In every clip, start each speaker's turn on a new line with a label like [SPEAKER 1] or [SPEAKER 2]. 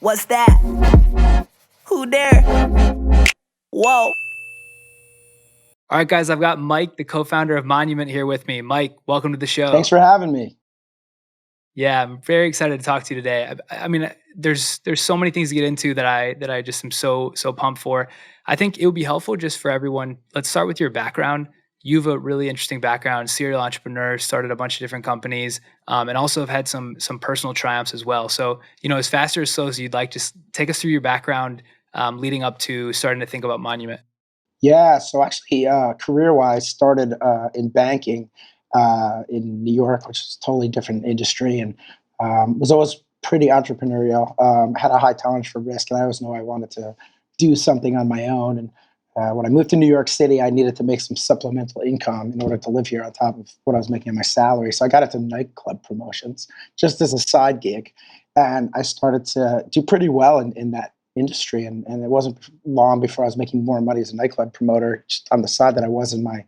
[SPEAKER 1] What's that? Who there? Whoa.
[SPEAKER 2] All right, guys, I've got Mike, the co-founder of Monument, here with me. Mike, welcome to the show.
[SPEAKER 3] Thanks for having me.
[SPEAKER 2] Yeah, I'm very excited to talk to you today. I mean, there's so many things to get into that I just am so pumped for. I think it would be helpful just for everyone. Let's start with your background. You have a really interesting background, serial entrepreneur, started a bunch of different companies, and also have had some personal triumphs as well. So, as fast or as slow as you'd like, just take us through your background leading up to starting to think about Monument.
[SPEAKER 3] Yeah, so actually, career-wise, started in banking in New York, which is a totally different industry, and was always pretty entrepreneurial. Had a high tolerance for risk, and I always knew I wanted to do something on my own. And when I moved to New York City, I needed to make some supplemental income in order to live here on top of what I was making in my salary. So I got into nightclub promotions just as a side gig, and I started to do pretty well in that industry. And it wasn't long before I was making more money as a nightclub promoter just on the side than I was in my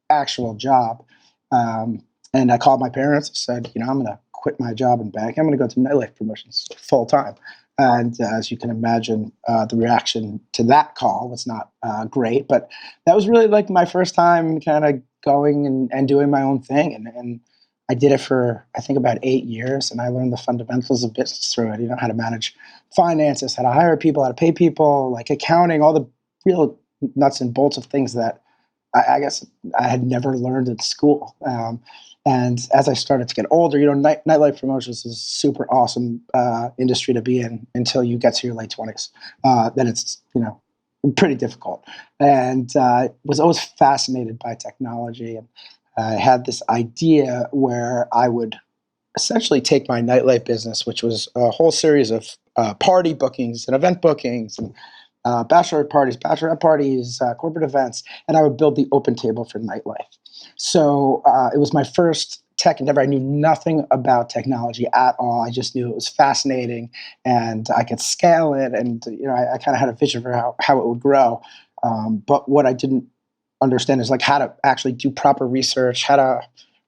[SPEAKER 3] actual job. And I called my parents and said, I'm going to quit my job in bank. I'm going to go to nightlife promotions full time. And as you can imagine, the reaction to that call was not great. But that was really like my first time kind of going and doing my own thing. And I did it for, I think, about 8 years. And I learned the fundamentals of business through it. How to manage finances, how to hire people, how to pay people, like accounting, all the real nuts and bolts of things that I guess I had never learned at school. And as I started to get older, nightlife promotions is a super awesome industry to be in until you get to your late 20s. Then it's, pretty difficult. And was always fascinated by technology. And I had this idea where I would essentially take my nightlife business, which was a whole series of party bookings and event bookings and bachelorette parties, corporate events, and I would build the open table for nightlife. So it was my first tech endeavor. I knew nothing about technology at all. I just knew it was fascinating and I could scale it. And, I kind of had a vision for how it would grow. But what I didn't understand is like how to actually do proper research, how to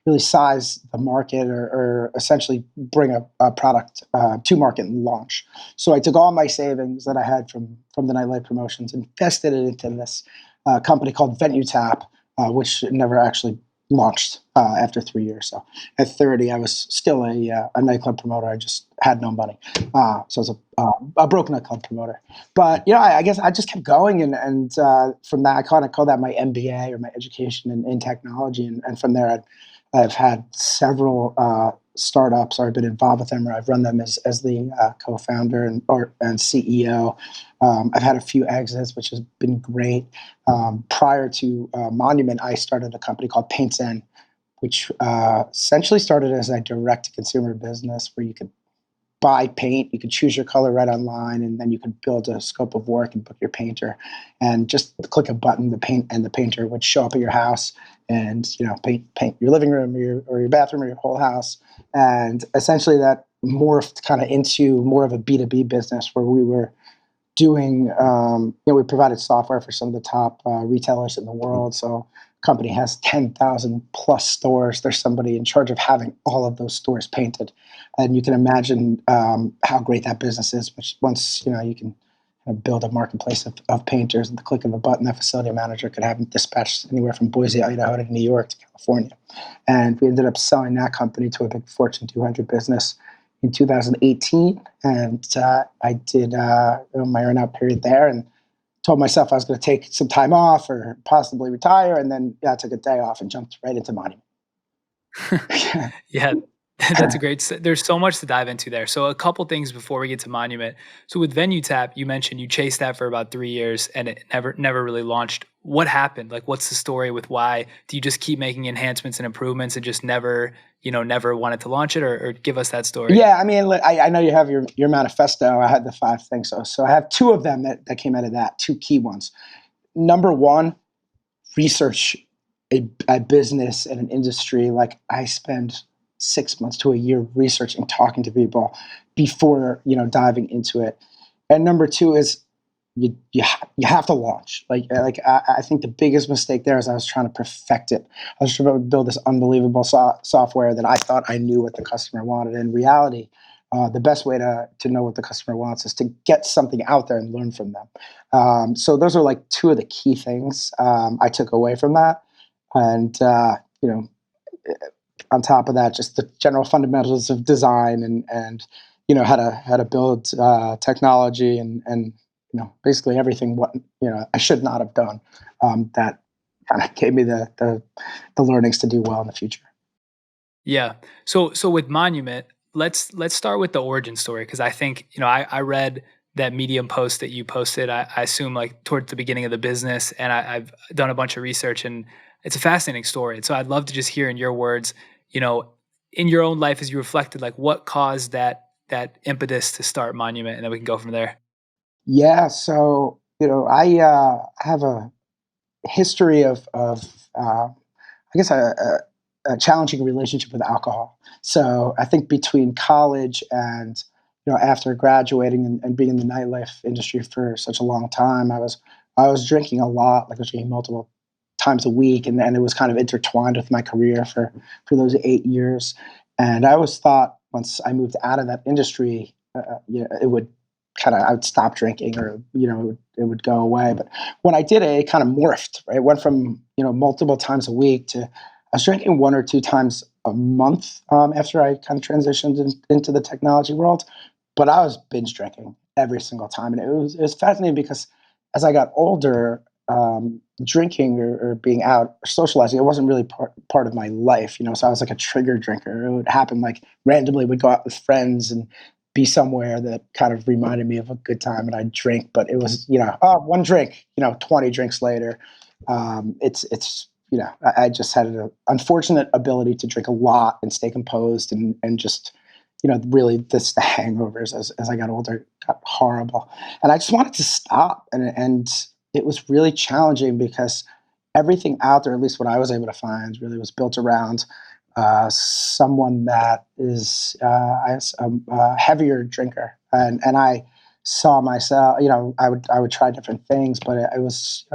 [SPEAKER 3] really size the market or essentially bring a product to market and launch. So I took all my savings that I had from the nightlife promotions, invested it into this company called VenueTap, which never actually launched after 3 years. So at 30, I was still a nightclub promoter. I just had no money. So I was a broke nightclub promoter. But, I guess I just kept going. And from that, I kind of call that my MBA or my education in technology. And from there, I've had several startups, or I've been involved with them, or I've run them as the co-founder and CEO. I've had a few exits, which has been great. Prior to Monument, I started a company called PaintZen, which essentially started as a direct-to-consumer business where you could buy paint, you could choose your color right online, and then you could build a scope of work and book your painter. And just click a button, the painter would show up at your house and paint your living room or your bathroom or your whole house. And essentially that morphed kind of into more of a B2B business where we were doing, we provided software for some of the top retailers in the world. So company has 10,000 plus stores. There's somebody in charge of having all of those stores painted. And you can imagine how great that business is, which once, you can build a marketplace of painters at the click of a button, that facility manager could have them dispatched anywhere from Boise, Idaho to New York to California. And we ended up selling that company to a big Fortune 200 business in 2018. And I did my earn-out period there and told myself I was going to take some time off or possibly retire. And then I took a day off and jumped right into Monument.
[SPEAKER 2] Yeah, that's a great. There's so much to dive into there. So a couple things before we get to Monument. So with VenueTap, you mentioned you chased that for about 3 years and it never really launched. What happened? Like, what's the story with why? Do you just keep making enhancements and improvements and just never wanted to launch it, or give us that story?
[SPEAKER 3] Yeah, I mean, I know you have your manifesto. I had the 5 things. So I have 2 of them that came out of that, 2 key ones. Number 1, research a business and an industry. Like I spend 6 months to a year researching, talking to people before, diving into it. And number 2 is you have to launch. I think the biggest mistake there is I was trying to perfect it. I was trying to build this unbelievable software that I thought I knew what the customer wanted. In reality, the best way to know what the customer wants is to get something out there and learn from them. So those are like two of the key things I took away from that. And you know, on top of that, just the general fundamentals of design and how to build technology and basically everything what I should not have done. That kind of gave me the learnings to do well in the future.
[SPEAKER 2] Yeah. So with Monument, let's start with the origin story because I think I read that Medium post that you posted. I assume like towards the beginning of the business, and I've done a bunch of research, and it's a fascinating story. And so I'd love to just hear in your words, you know, in your own life as you reflected, like what caused that impetus to start Monument, and then we can go from there.
[SPEAKER 3] Yeah, so I have a history of I guess a challenging relationship with alcohol. So I think between college and after graduating and being in the nightlife industry for such a long time, I was drinking a lot, like I was drinking multiple times a week, and it was kind of intertwined with my career for those 8 years. And I always thought once I moved out of that industry, it would I would stop drinking, or it would go away. But when I did it, it kind of morphed. Right, it went from multiple times a week to I was drinking one or two times a month after I kind of transitioned into the technology world. But I was binge drinking every single time, and it was fascinating because as I got older, drinking or being out or socializing, it wasn't really part of my life. So I was like a trigger drinker. It would happen like randomly. We'd go out with friends and be somewhere that kind of reminded me of a good time, and I'd drink. But it was oh, one drink, 20 drinks later. It's I just had an unfortunate ability to drink a lot and stay composed and just really the hangovers as I got older got horrible, and I just wanted to stop, and it was really challenging because everything out there, at least what I was able to find, really was built around someone that is a heavier drinker, and I saw myself. I would try different things, but I was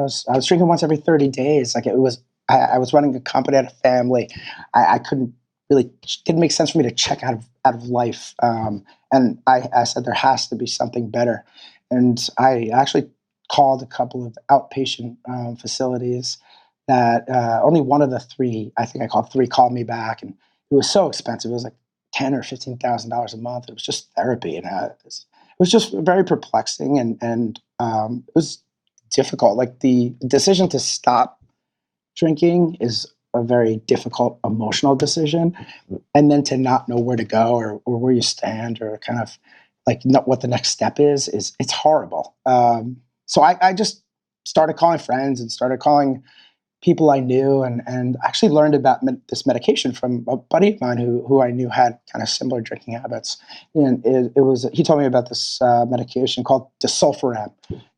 [SPEAKER 3] drinking once every 30 days. Like it was, I was running a company, I had a family. I couldn't really didn't make sense for me to check out of life. And I said there has to be something better, and I actually called a couple of outpatient facilities that only one of the three, I think I called three, called me back, and it was so expensive. It was like $10,000 or $15,000 a month. It was just therapy, and it was just very perplexing, and it was difficult. Like the decision to stop drinking is a very difficult emotional decision, and then to not know where to go or where you stand or kind of like not what the next step is it's horrible. So I just started calling friends and started calling people I knew, and actually learned about this medication from a buddy of mine who I knew had kind of similar drinking habits. And he told me about this medication called disulfiram.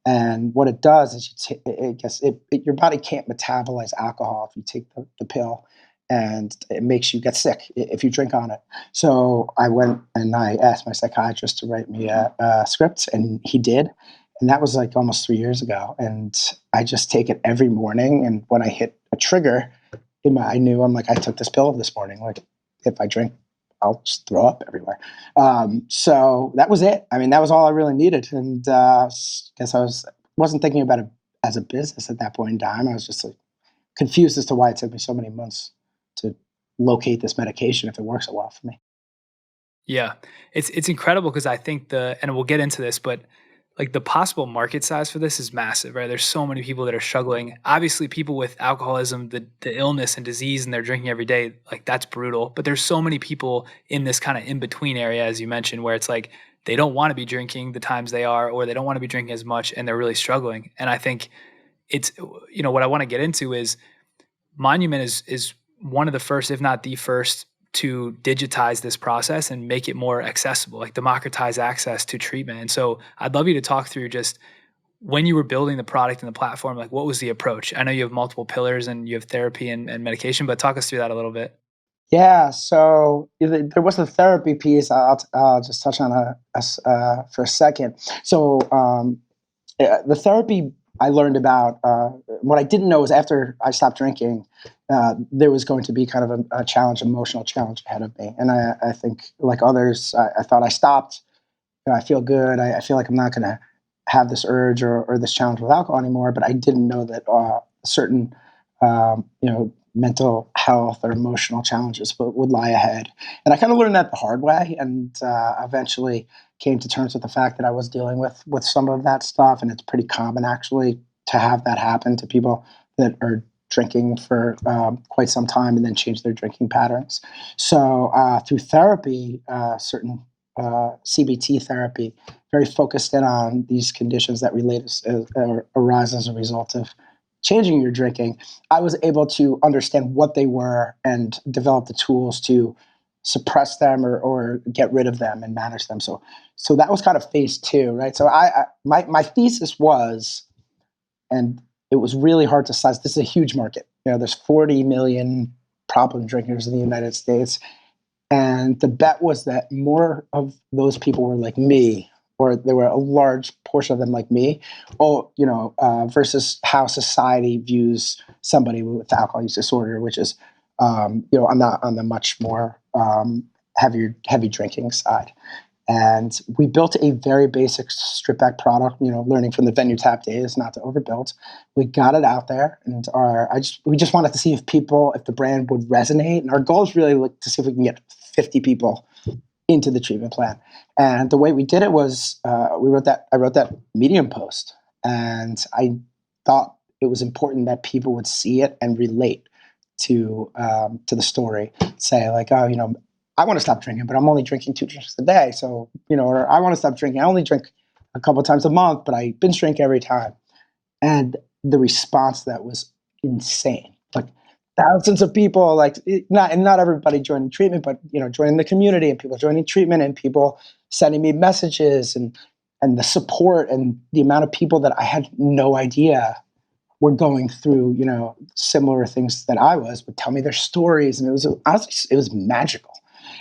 [SPEAKER 3] And what it does is your body can't metabolize alcohol if you take the pill, and it makes you get sick if you drink on it. So I went and I asked my psychiatrist to write me a script, and he did. And that was like almost 3 years ago. And I just take it every morning. And when I hit a trigger, I knew I'm like, I took this pill this morning. Like, if I drink, I'll just throw up everywhere. So that was it. I mean, that was all I really needed. And guess wasn't thinking about it as a business at that point in time. I was just like confused as to why it took me so many months to locate this medication if it works so well for me.
[SPEAKER 2] Yeah. It's incredible because I think and we'll get into this, but like the possible market size for this is massive, right? There's so many people that are struggling. Obviously, people with alcoholism, the illness and disease, and they're drinking every day, like that's brutal. But there's so many people in this kind of in between area, as you mentioned, where it's like they don't want to be drinking the times they are, or they don't want to be drinking as much, and they're really struggling. And I think it's what I want to get into is Monument is one of the first, if not the first, to digitize this process and make it more accessible, like democratize access to treatment. And so I'd love you to talk through just when you were building the product and the platform, like what was the approach? I know you have multiple pillars and you have therapy and medication, but talk us through that a little bit.
[SPEAKER 3] Yeah, so there was the therapy piece. I'll just touch on for a second. So the therapy I learned about, what I didn't know is after I stopped drinking, there was going to be kind of a challenge, emotional challenge ahead of me. And I think, like others, I thought I stopped. I feel good. I feel like I'm not going to have this urge or this challenge with alcohol anymore. But I didn't know that certain, mental health or emotional challenges would lie ahead. And I kind of learned that the hard way, and eventually came to terms with the fact that I was dealing with some of that stuff. And it's pretty common, actually, to have that happen to people that are drinking for quite some time and then change their drinking patterns. So through therapy, certain CBT therapy, very focused in on these conditions that arise as a result of changing your drinking, I was able to understand what they were and develop the tools to suppress them or get rid of them and manage them. So that was kind of phase two, right? So my thesis was, and it was really hard to size. This is a huge market. There's 40 million problem drinkers in the United States. And the bet was that more of those people were like me, or there were a large portion of them like me, versus how society views somebody with alcohol use disorder, which is, on the much more heavy drinking side. And we built a very basic strip back product, learning from the venue tap days, not to overbuild. We got it out there, and we just wanted to see if the brand would resonate. And our goal is really to see if we can get 50 people into the treatment plan. And the way we did it was, I wrote that Medium post, and I thought it was important that people would see it and relate to the story. Say like, oh, I want to stop drinking, but I'm only drinking 2 drinks a day. So, or I want to stop drinking. I only drink a couple times a month, but I binge drink every time. And the response to that was insane. Like thousands of people, like not everybody joining treatment, but joining the community, and people joining treatment, and people sending me messages, and the support and the amount of people that I had no idea were going through, similar things that I would tell me their stories. And it was honestly, it was magical.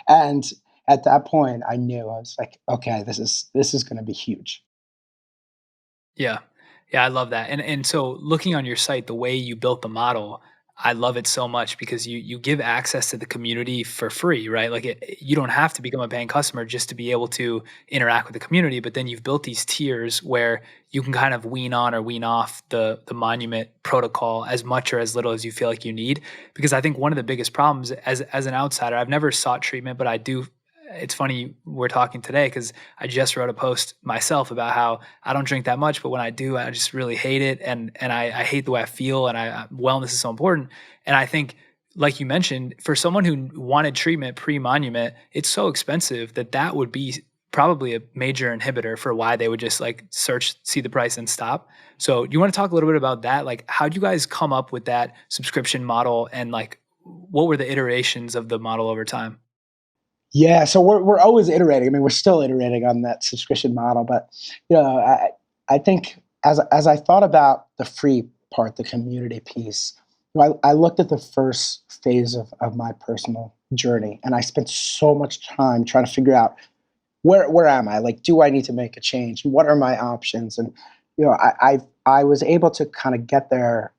[SPEAKER 3] And at that point I knew, I was like, okay, this is going to be huge.
[SPEAKER 2] Yeah. Yeah, I love that. And so looking on your site, the way you built the model, I love it so much because you give access to the community for free, right? Like you don't have to become a paying customer just to be able to interact with the community, but then you've built these tiers where you can kind of wean on or wean off the monument protocol as much or as little as you feel like you need. Because I think one of the biggest problems as an outsider, I've never sought treatment, but I do. It's funny we're talking today because I just wrote a post myself about how I don't drink that much, but when I do, I just really hate it, and I hate the way I feel, and wellness is so important. And I think, like you mentioned, for someone who wanted treatment pre-monument, it's so expensive that would be probably a major inhibitor for why they would just like search, see the price, and stop. So, do you want to talk a little bit about that? Like, how do you guys come up with that subscription model, and like, what were the iterations of the model over time?
[SPEAKER 3] Yeah, so we're always iterating. I mean, we're still iterating on that subscription model, but I think as I thought about the free part, the community piece, I looked at the first phase of my personal journey, and I spent so much time trying to figure out where am I? Like, do I need to make a change? What are my options? And I was able to kind of get there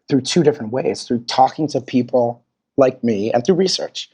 [SPEAKER 3] through 2 different ways: through talking to people like me and through research.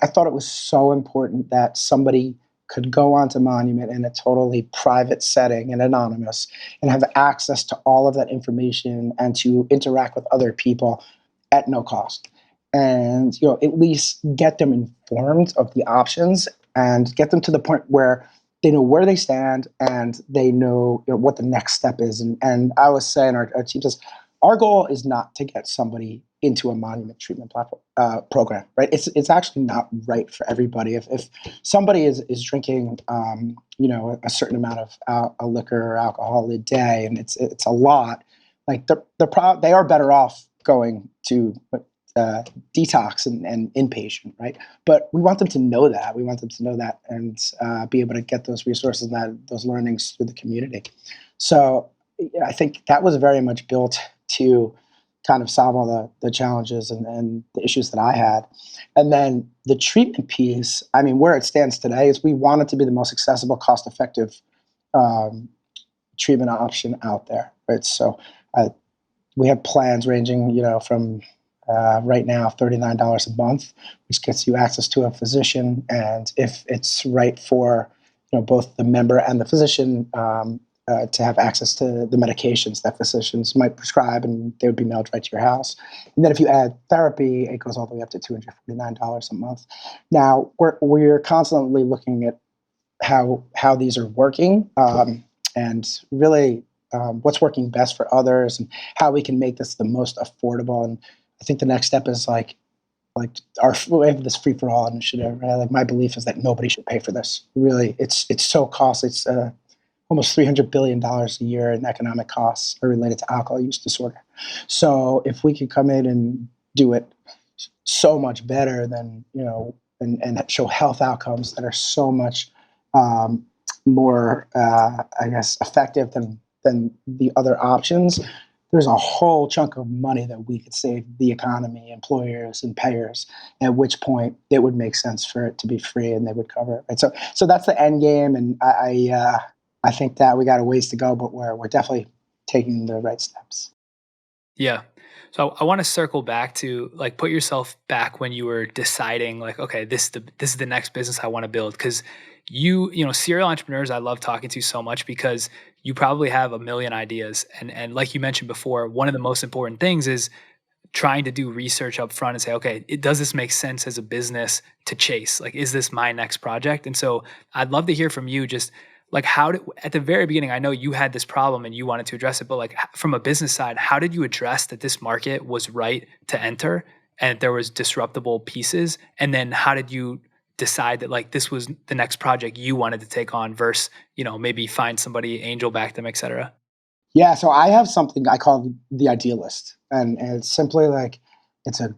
[SPEAKER 3] I thought it was so important that somebody could go onto Monument in a totally private setting and anonymous, and have access to all of that information and to interact with other people at no cost. And at least get them informed of the options, and get them to the point where they know where they stand, and they know, what the next step is. And I was saying, our team says, our goal is not to get somebody into a monument treatment platform program, right? It's actually not right for everybody. If somebody is drinking, a certain amount of liquor or alcohol a day, and it's a lot, like they are better off going to detox and inpatient, right? But we want them to know that. We want them to know that, and be able to get those resources and those learnings through the community. So yeah, I think that was very much built to kind of solve all the challenges and the issues that I had. And then the treatment piece, I mean, where it stands today is we want it to be the most accessible, cost-effective um, treatment option out there, right? So we have plans ranging, from right now, $39 a month, which gets you access to a physician. And if it's right for both the member and the physician, to have access to the medications that physicians might prescribe, and they would be mailed right to your house. And then if you add therapy, it goes all the way up to $249 a month. Now, we're constantly looking at how these are working, and really what's working best for others, and how we can make this the most affordable. And I think the next step is like we have this free for all initiative. Right? Like, my belief is that nobody should pay for this. Really, it's so costly. It's almost $300 billion a year in economic costs are related to alcohol use disorder. So if we could come in and do it so much better than, and show health outcomes that are so much more, I guess, effective than the other options, there's a whole chunk of money that we could save the economy, employers, and payers. At which point, it would make sense for it to be free, and they would cover it. Right? So that's the end game, and I think that we got a ways to go, but we're definitely taking the right steps.
[SPEAKER 2] Yeah. So I want to circle back to, like, put yourself back when you were deciding, like, okay, this is the next business I want to build. Because serial entrepreneurs, I love talking to so much because you probably have a million ideas, and like you mentioned before, one of the most important things is trying to do research up front and say, okay, does this make sense as a business to chase? Like, is this my next project? And so I'd love to hear from you, just like, at the very beginning, I know you had this problem and you wanted to address it, but like, from a business side, how did you address that this market was right to enter and there was disruptible pieces? And then how did you decide that, like, this was the next project you wanted to take on versus, maybe find somebody, angel back them, et cetera?
[SPEAKER 3] Yeah, so I have something I call the idea list, and it's simply like it's a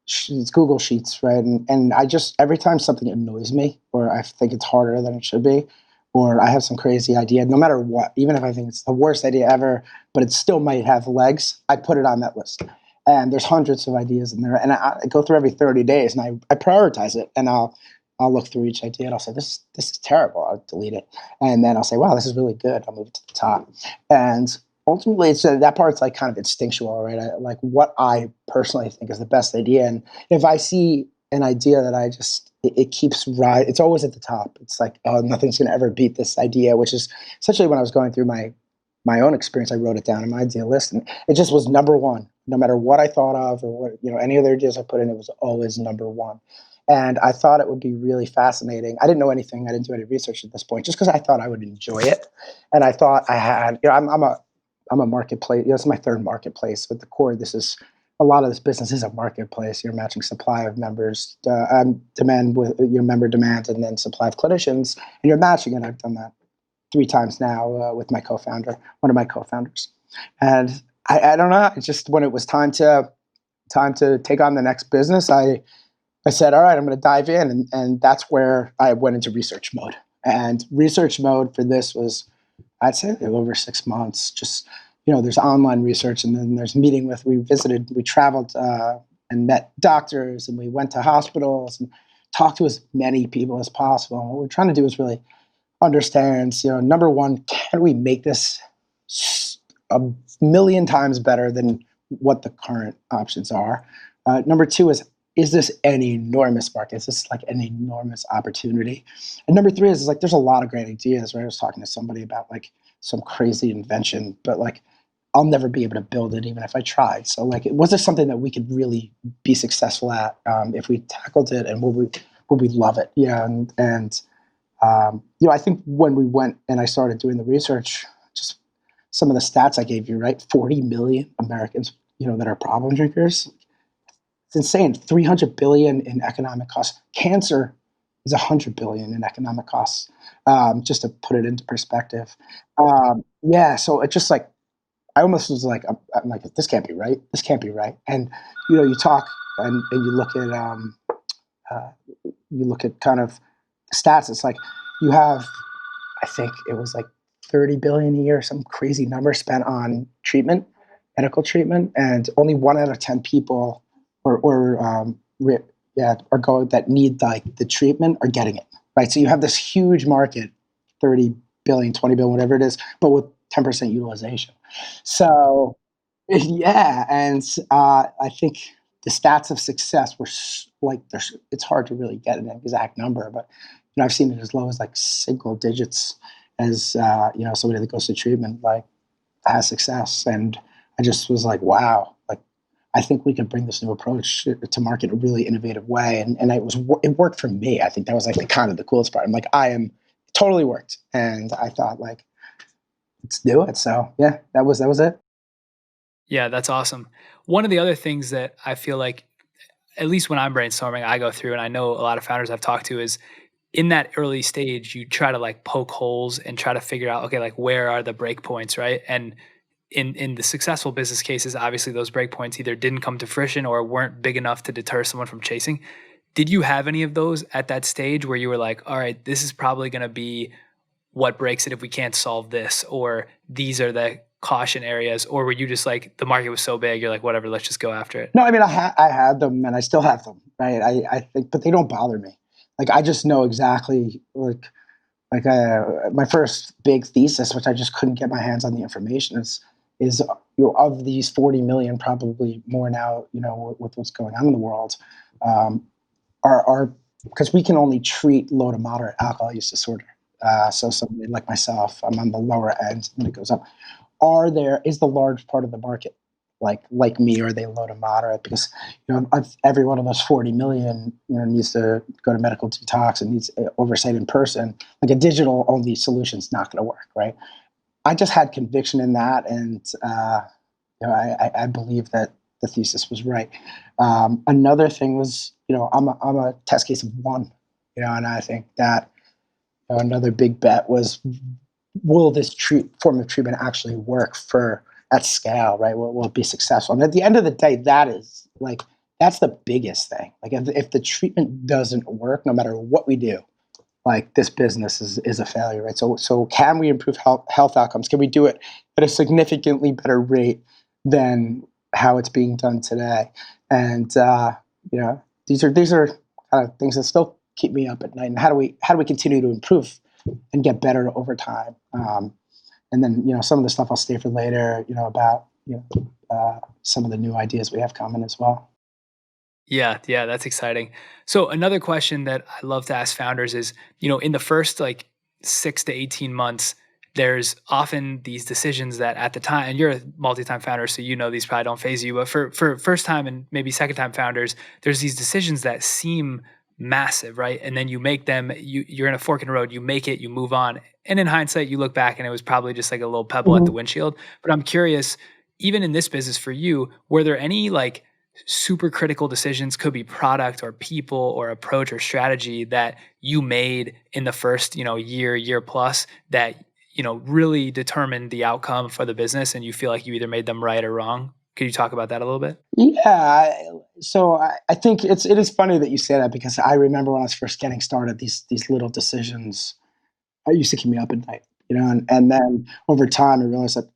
[SPEAKER 3] it's Google Sheets, right? And I just, every time something annoys me, or I think it's harder than it should be, or I have some crazy idea, no matter what, even if I think it's the worst idea ever, but it still might have legs, I put it on that list. And there's hundreds of ideas in there, and I go through every 30 days, and I prioritize it, and I'll look through each idea, and I'll say, this is terrible. I'll delete it. And then I'll say, wow, this is really good. I'll move it to the top. And ultimately, that part's like kind of instinctual, right? Like what I personally think is the best idea. And if I see an idea that it keeps right, it's always at the top. It's like, oh, nothing's going to ever beat this idea, which is essentially when I was going through my own experience, I wrote it down in my idea list, and it just was number one. No matter what I thought of, or what, any other ideas I put in, it was always number one. And I thought it would be really fascinating. I didn't know anything. I didn't do any research at this point, just because I thought I would enjoy it. And I thought I had, I'm a marketplace. It's my third marketplace. At the core, a lot of this business is a marketplace. You're matching supply of members, demand with your member demand, and then supply of clinicians, and you're matching it. I've done that 3 times now with my co-founder, one of my co-founders. And I don't know. It's just when it was time to take on the next business, I said, all right, I'm going to dive in. And that's where I went into research mode. And research mode for this was, I'd say, over 6 months. Just, there's online research, and then there's we traveled and met doctors, and we went to hospitals and talked to as many people as possible. And what we're trying to do is really understand, number one, can we make this a million times better than what the current options are? Number two is this an enormous market? Is this like an enormous opportunity? And number three is like, there's a lot of great ideas, right? I was talking to somebody about like some crazy invention, but like, I'll never be able to build it even if I tried. So like, was there something that we could really be successful at if we tackled it, and would we love it? Yeah. And I think when we went and I started doing the research, just some of the stats I gave you, right? 40 million Americans, that are problem drinkers. It's insane. 300 billion in economic costs. Cancer is 100 billion in economic costs. Just to put it into perspective. Yeah. So it just like, I almost was like, I'm like, this can't be right. This can't be right. And, you talk and you look at kind of stats. It's like you have, I think it was like 30 billion a year, some crazy number spent on treatment, medical treatment, and only 1 out of 10 people are going that need like the treatment are getting it, right? So you have this huge market, 30 billion, 20 billion, whatever it is, but with 10% utilization. So Yeah, and I think the stats of success were it's hard to really get an exact number, but I've seen it as low as like single digits as somebody that goes to treatment like has success, and I just was like, wow, like I think we can bring this new approach to market in a really innovative way, and it worked for me. I think that was like the kind of the coolest part. I'm like, it totally worked, and I thought like let's do it. So yeah, that was it.
[SPEAKER 2] Yeah, that's awesome. One of the other things that I feel like, at least when I'm brainstorming, I go through, and I know a lot of founders I've talked to, is in that early stage, you try to like poke holes and try to figure out, okay, like where are the break points, right? And in the successful business cases, obviously those break points either didn't come to fruition or weren't big enough to deter someone from chasing. Did you have any of those at that stage where you were like, all right, this is probably going to be what breaks it if we can't solve this, or these are the caution areas, or were you just like the market was so big, you're like, whatever, let's just go after it?
[SPEAKER 3] No, I mean, I had them and I still have them, right? I think, but they don't bother me. Like, I just know exactly, my first big thesis, which I just couldn't get my hands on the information, is of these 40 million, probably more now, with what's going on in the world, um, are because we can only treat low to moderate alcohol use disorder. So somebody like myself, I'm on the lower end, and it goes up. Is the large part of the market like me, or are they low to moderate? Because every one of those 40 million needs to go to medical detox and needs oversight in person. Like a digital only solution is not going to work, right? I just had conviction in that, and I believe that the thesis was right. Another thing was, I'm a test case of one, and I think that another big bet was, will this form of treatment actually work at scale, right? Will it be successful? And at the end of the day, that's the biggest thing. Like if the treatment doesn't work, no matter what we do, like this business is a failure, right? So can we improve health outcomes? Can we do it at a significantly better rate than how it's being done today? And these are kind of things that still keep me up at night. And how do we continue to improve and get better over time? And then some of the stuff I'll stay for later. About some of the new ideas we have coming as well.
[SPEAKER 2] Yeah, yeah, that's exciting. So another question that I love to ask founders is, in the first like 6 to 18 months, there's often these decisions that at the time, and you're a multi-time founder, so these probably don't phase you, but for first time and maybe second time founders, there's these decisions that seem massive, right? And then you make them, you're in a fork in the road, you make it, you move on. And in hindsight, you look back and it was probably just like a little pebble at the
[SPEAKER 3] Mhm.
[SPEAKER 2] windshield. But I'm curious, even in this business for you, were there any like super critical decisions, could be product or people or approach or strategy, that you made in the first year plus, that really determined the outcome for the business, and you feel like you either made them right or wrong? Could you talk about that a little bit?
[SPEAKER 3] Yeah. So I think it is funny that you say that, because I remember when I was first getting started, these little decisions used to keep me up at night. And then over time, I realized that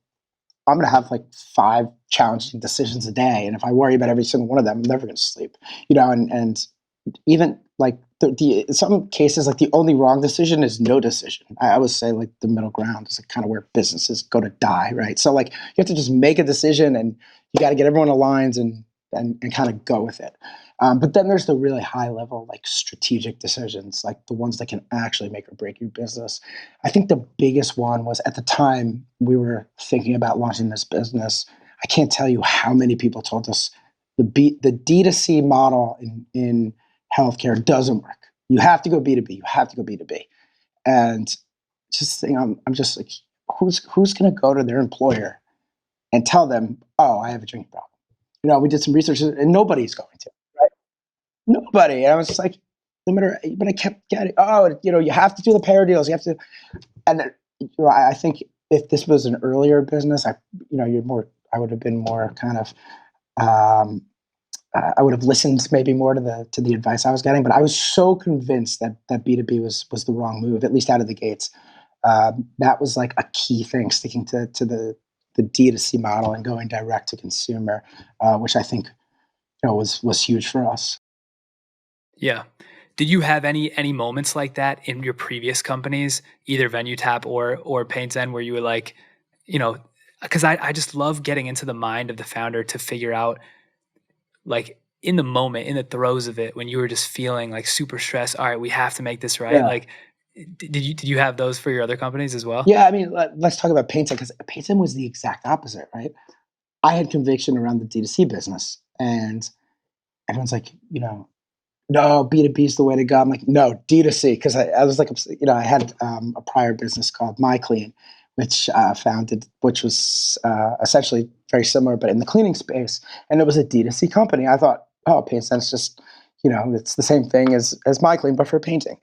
[SPEAKER 3] I'm going to have like 5 challenging decisions a day, and if I worry about every single one of them, I'm never going to sleep. And even like the in some cases, like the only wrong decision is no decision. I would say like the middle ground is like kind of where businesses go to die, right? So like you have to just make a decision, and you got to get everyone aligned, and kind of go with it. But then there's the really high level, like strategic decisions, like the ones that can actually make or break your business. I think the biggest one was, at the time we were thinking about launching this business, I can't tell you how many people told us the D2C model in healthcare doesn't work. You have to go B2B. You have to go B2B. And just think, I'm just like, who's going to go to their employer and tell them, oh, I have a drinking problem? We did some research, and nobody's going to, right? Nobody. And I was just like, no matter, but I kept getting, oh, you have to do the pair deals. You have to, and I think if this was an earlier business, I would have been more kind of, um, I would have listened maybe more to the advice I was getting. But I was so convinced that B2B was the wrong move, at least out of the gates. That was like a key thing, sticking to the D2C model and going direct to consumer, which I think was huge for us.
[SPEAKER 2] Yeah. Did you have any moments like that in your previous companies, either VenueTap or PaintZen, where you were like, you know, because I just love getting into the mind of the founder to figure out, like, in the moment, in the throes of it, when you were just feeling like super stressed. All right, we have to make this right.
[SPEAKER 3] Yeah.
[SPEAKER 2] Like, did you have those for your other companies as well?
[SPEAKER 3] Yeah, I mean, let's talk about Painting because Painting was the exact opposite, right? I had conviction around the D2C business, and everyone's like, no, B2B is the way to go. I'm like, no, D2C, because I was like, I had a prior business called MyClean, which founded, which was essentially very similar, but in the cleaning space, and it was a D2C company. I thought, oh, PaintSense just, it's the same thing as MyClean, but for painting.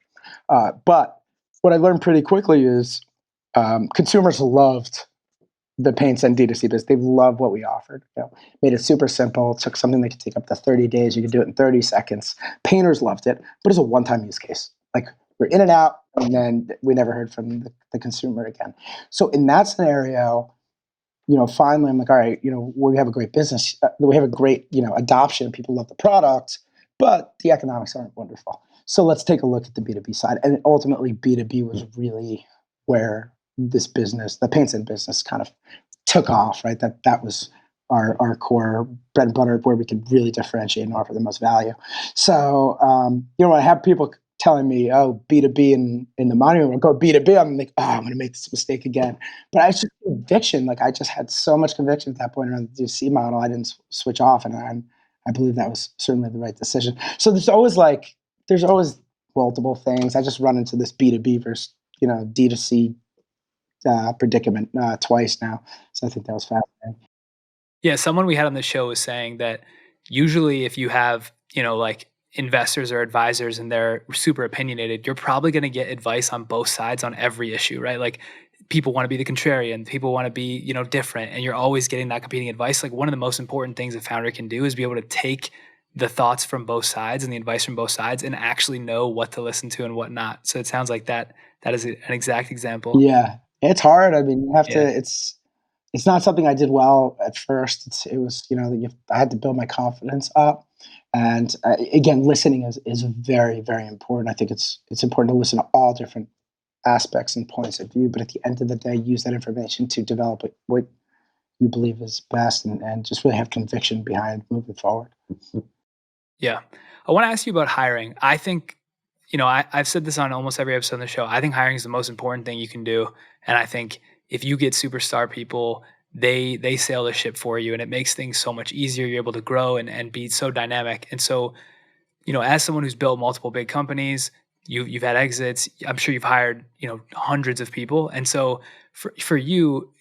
[SPEAKER 3] But what I learned pretty quickly is consumers loved the Paints and D2C business. They love what we offered. Made it super simple. Took something that could take up to 30 days. You could do it in 30 seconds. Painters loved it, but it's a one-time use case. Like we're in and out, and then we never heard from the consumer again. So in that scenario, finally I'm like, all right, we have a great business. We have a great, adoption. People love the product, but the economics aren't wonderful. So let's take a look at the B2B side. And ultimately B2B was really where this business, the paints and business kind of took off, right? That was our core bread and butter where we could really differentiate and offer the most value. So, when I have people telling me, oh, B2B in the money room, I'll go B2B, I'm like, oh, I'm going to make this mistake again. But I just conviction, like I just had so much conviction at that point around the D2C model, I didn't switch off. And I believe that was certainly the right decision. So there's always multiple things. I just run into this B2B versus, D2C predicament twice now. So I think that was fascinating.
[SPEAKER 2] Yeah, someone we had on the show was saying that usually if you have, like, investors or advisors and they're super opinionated, you're probably going to get advice on both sides on every issue, right? Like, people want to be the contrarian, people want to be, different, and you're always getting that competing advice. Like, one of the most important things a founder can do is be able to take the thoughts from both sides and the advice from both sides and actually know what to listen to and what not. So it sounds like that is an exact example.
[SPEAKER 3] Yeah, it's hard. I mean, you have to.
[SPEAKER 2] Yeah.
[SPEAKER 3] It's not something I did well at first. It was, I had to build my confidence up, and again, listening is very very important. I think it's important to listen to all different aspects and points of view, but at the end of the day, use that information to develop what you believe is best, and just really have conviction behind moving forward.
[SPEAKER 2] Yeah. I want to ask you about hiring. I think, I've said this on almost every episode of the show. I think hiring is the most important thing you can do. And I think if you get superstar people, they sail the ship for you and it makes things so much easier. You're able to grow and be so dynamic. And so, as someone who's built multiple big companies, you've had exits, I'm sure you've hired, hundreds of people. And so for you,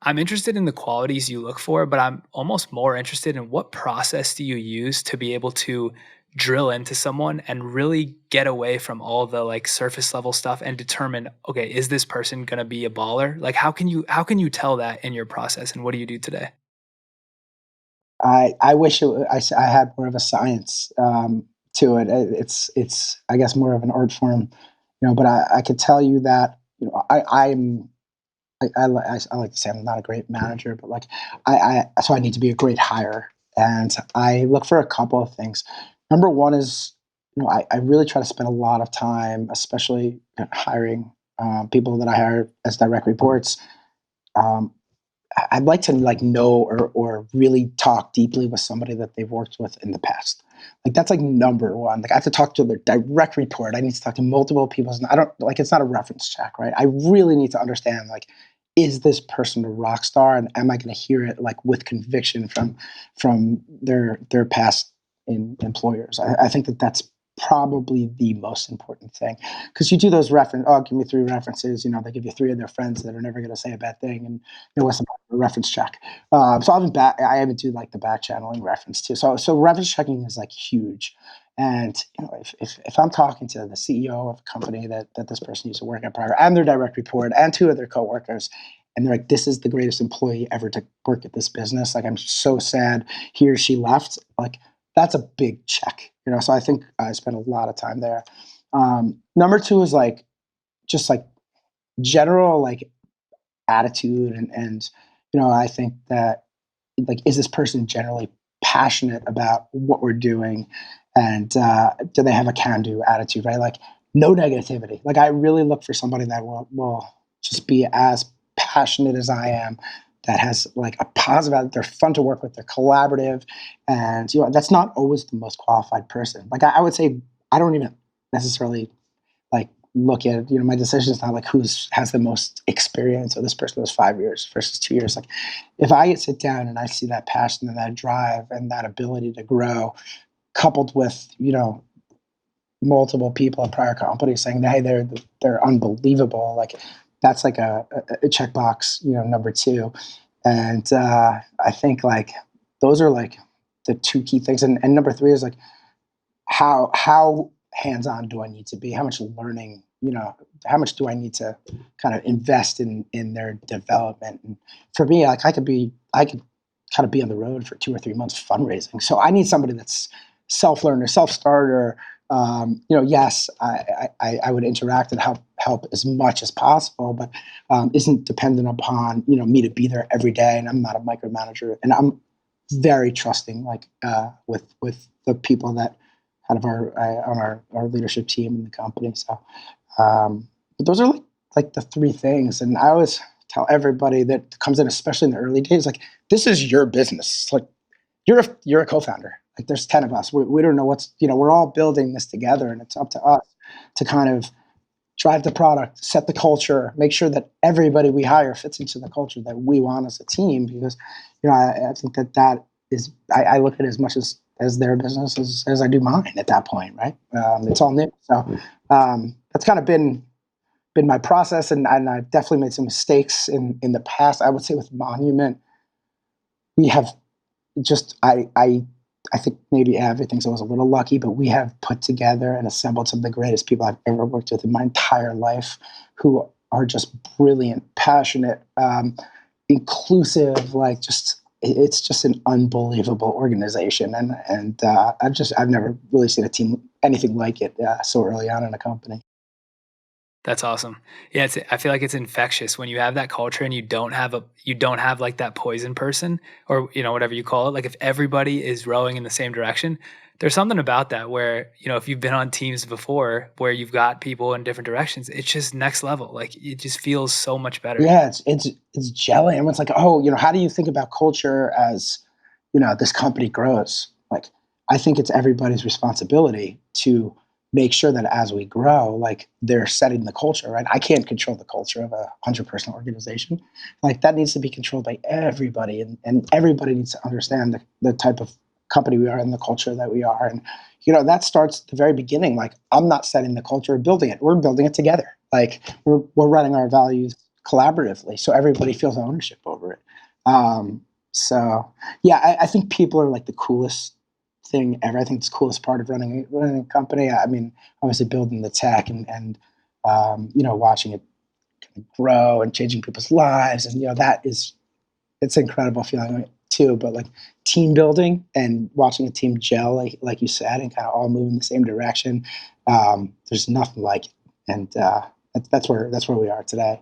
[SPEAKER 2] I'm interested in the qualities you look for, but I'm almost more interested in what process do you use to be able to drill into someone and really get away from all the, like, surface level stuff and determine, okay, is this person going to be a baller? Like, how can you tell that in your process, and what do you do today?
[SPEAKER 3] I wish I had more of a science to it. It's I guess more of an art form, But I could tell you that I like to say I'm not a great manager, but like so I need to be a great hire, and I look for a couple of things. Number one is I really try to spend a lot of time, especially hiring people that I hire as direct reports. Um, I'd like to like know or really talk deeply with somebody that they've worked with in the past. Like that's like number one. Like I have to talk to their direct report. I need to talk to multiple people. I don't like it's not a reference check, right? I really need to understand like is this person a rock star and am I going to hear it like with conviction from their past employers? I think that's probably the most important thing because you do those reference. Oh, give me three references. They give you three of their friends that are never going to say a bad thing, and what's a reference check. So I even do like the back channeling reference too. So reference checking is like huge. And if I'm talking to the CEO of a company that this person used to work at prior and their direct report and two of their coworkers, and they're like, this is the greatest employee ever to work at this business. Like I'm so sad he or she left. Like that's a big check. So I think I spend a lot of time there. Number two is like just like general like attitude and I think that like is this person generally passionate about what we're doing and do they have a can-do attitude, right? Like no negativity. Like I really look for somebody that will just be as passionate as I am, that has like a positive attitude. They're fun to work with. They're collaborative, and that's not always the most qualified person. Like I would say, I don't even necessarily like look at my decision is not like who's has the most experience or this person was 5 years versus 2 years. Like if I sit down and I see that passion and that drive and that ability to grow, coupled with multiple people at prior companies saying, hey, they're unbelievable. Like that's like a checkbox, number two. And I think like those are like the two key things. And number three is like how hands-on do I need to be? How much learning, how much do I need to kind of invest in their development? And for me, like I could kind of be on the road for 2 or 3 months fundraising. So I need somebody that's self-learner, self-starter. Yes, I would interact and help as much as possible, but isn't dependent upon me to be there every day. And I'm not a micromanager, and I'm very trusting, like with the people that kind of on our leadership team in the company. So, but those are like the three things, and I always tell everybody that comes in, especially in the early days, like this is your business. Like you're a co-founder. Like there's 10 of us. We don't know we're all building this together, and it's up to us to kind of drive the product, set the culture, make sure that everybody we hire fits into the culture that we want as a team. Because, I think that is, I look at it as much as their business as I do mine at that point, right? It's all new. So that's kind of been my process, and I've definitely made some mistakes in the past. I would say with Monument, we have just I think maybe everything's always a little lucky, but we have put together and assembled some of the greatest people I've ever worked with in my entire life, who are just brilliant, passionate, inclusive. Like it's just an unbelievable organization, and I've never really seen a team anything like it so early on in a company.
[SPEAKER 2] That's awesome. Yeah, I feel like it's infectious when you have that culture and you don't have like that poison person, or whatever you call it. Like if everybody is rowing in the same direction, there's something about that where, if you've been on teams before where you've got people in different directions, it's just next level. Like it just feels so much better.
[SPEAKER 3] Yeah, it's jelly. Everyone's like, oh, how do you think about culture as this company grows? Like I think it's everybody's responsibility to make sure that as we grow, like they're setting the culture, right? I can't control the culture of 100-person organization. Like that needs to be controlled by everybody, and everybody needs to understand the type of company we are and the culture that we are. And that starts at the very beginning. Like I'm not setting the culture or building it. We're building it together. Like we're running our values collaboratively, so everybody feels ownership over it. So yeah, I think people are like the coolest thing ever. I think it's the coolest part of running a company. I mean, obviously building the tech and watching it kind of grow and changing people's lives, and it's an incredible feeling too. But like team building and watching a team gel, like you said, and kind of all move in the same direction. There's nothing like it, and that's where we are today.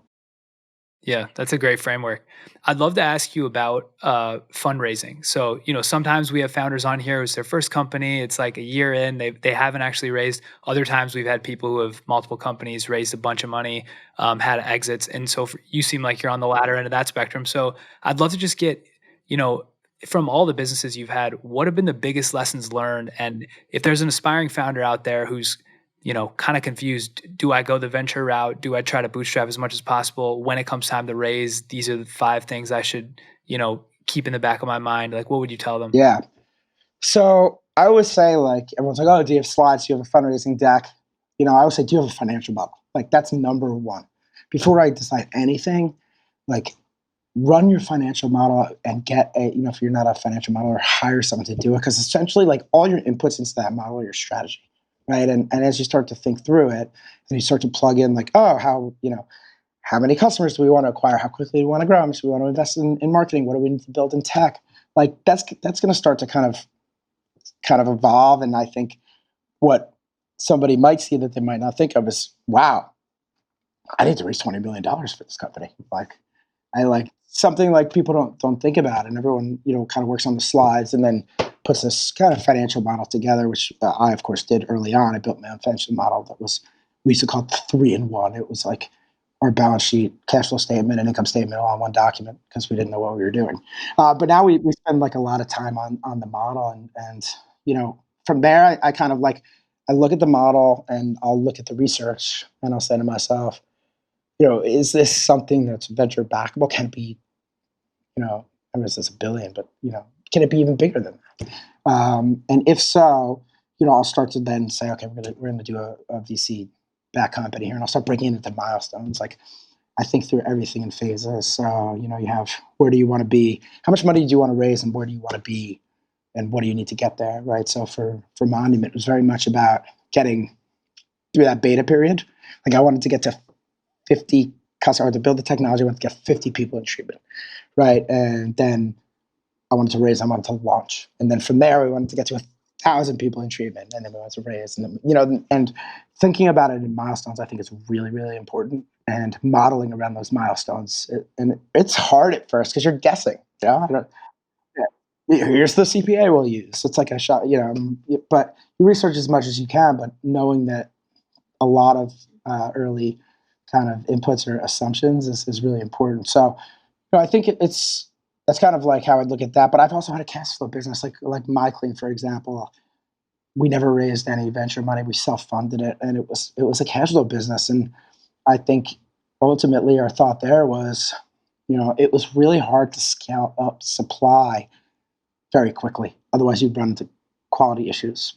[SPEAKER 2] Yeah, that's a great framework. I'd love to ask you about fundraising. So, sometimes we have founders on here who's their first company. It's like a year in, they haven't actually raised. Other times we've had people who have multiple companies, raised a bunch of money, had exits. And so you seem like you're on the latter end of that spectrum. So I'd love to just get, from all the businesses you've had, what have been the biggest lessons learned? And if there's an aspiring founder out there who's kind of confused. Do I go the venture route? Do I try to bootstrap as much as possible? When it comes time to raise, these are the 5 things I should, keep in the back of my mind. Like, what would you tell them?
[SPEAKER 3] Yeah. So I always say, like, everyone's like, oh, do you have slides? Do you have a fundraising deck? I always say, do you have a financial model? Like, that's number one. Before I decide anything, like, run your financial model and get if you're not a financial modeler, hire someone to do it. Because essentially, like, all your inputs into that model are your strategy, right? And as you start to think through it, and you start to plug in, like, oh, how many customers do we want to acquire? How quickly do we want to grow? How much do we want to invest in marketing? What do we need to build in tech? Like, that's going to start to kind of evolve. And I think what somebody might see that they might not think of is, wow, I need to raise $20 million for this company. Like, I like something like people don't think about, and everyone kind of works on the slides and then puts this kind of financial model together, which I of course did early on. I built my own financial model that we used to call it 3-in-1. It was like our balance sheet, cash flow statement, and income statement all in one document because we didn't know what we were doing. But now we spend like a lot of time on the model, and from there I kind of like I look at the model and I'll look at the research and I'll say to myself, is this something that's venture backable? Can it be, I mean, it's a billion, but can it be even bigger than that? And if so, I'll start to then say, okay, we're gonna do a VC back company here, and I'll start breaking it into milestones. Like I think through everything in phases. So you have where do you want to be, how much money do you want to raise, and where do you want to be, and what do you need to get there, right? So for Monument, it was very much about getting through that beta period. Like I wanted to get to 50 customers, or to build the technology, I wanted to get 50 people in treatment, right? And then I wanted to raise, I wanted to launch. And then from there, we wanted to get to 1,000 people in treatment, and then we wanted to raise. And then, and thinking about it in milestones, I think is really, really important. And modeling around those milestones, and it's hard at first because you're guessing. I don't, here's the CPA we'll use. It's like a shot, but you research as much as you can, but knowing that a lot of early kind of inputs or assumptions is really important. So, I think that's kind of like how I look at that. But I've also had a cash flow business, like MyClean, for example. We never raised any venture money; we self-funded it, and it was a cash flow business. And I think ultimately our thought there was, it was really hard to scale up supply very quickly. Otherwise, you'd run into quality issues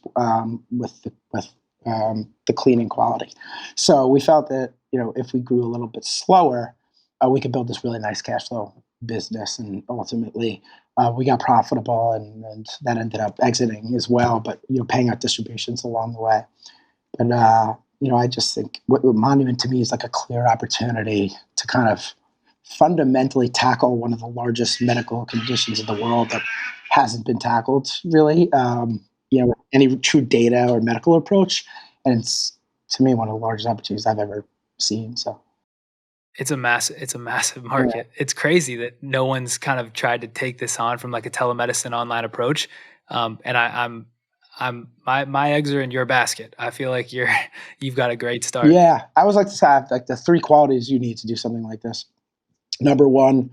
[SPEAKER 3] with the cleaning quality. So we felt that if we grew a little bit slower, we could build this really nice cash flow business, and ultimately we got profitable, and that ended up exiting as well. But paying out distributions along the way. And I just think what Monument to me is like a clear opportunity to kind of fundamentally tackle one of the largest medical conditions in the world that hasn't been tackled really, with any true data or medical approach. And it's, to me, one of the largest opportunities I've ever seen. So
[SPEAKER 2] It's a massive
[SPEAKER 3] yeah,
[SPEAKER 2] market. It's crazy that no one's kind of tried to take this on from like a telemedicine online approach. And my eggs are in your basket. I feel like you've got a great start.
[SPEAKER 3] yeah. I always like to have like the three qualities you need to do something like this. Number one,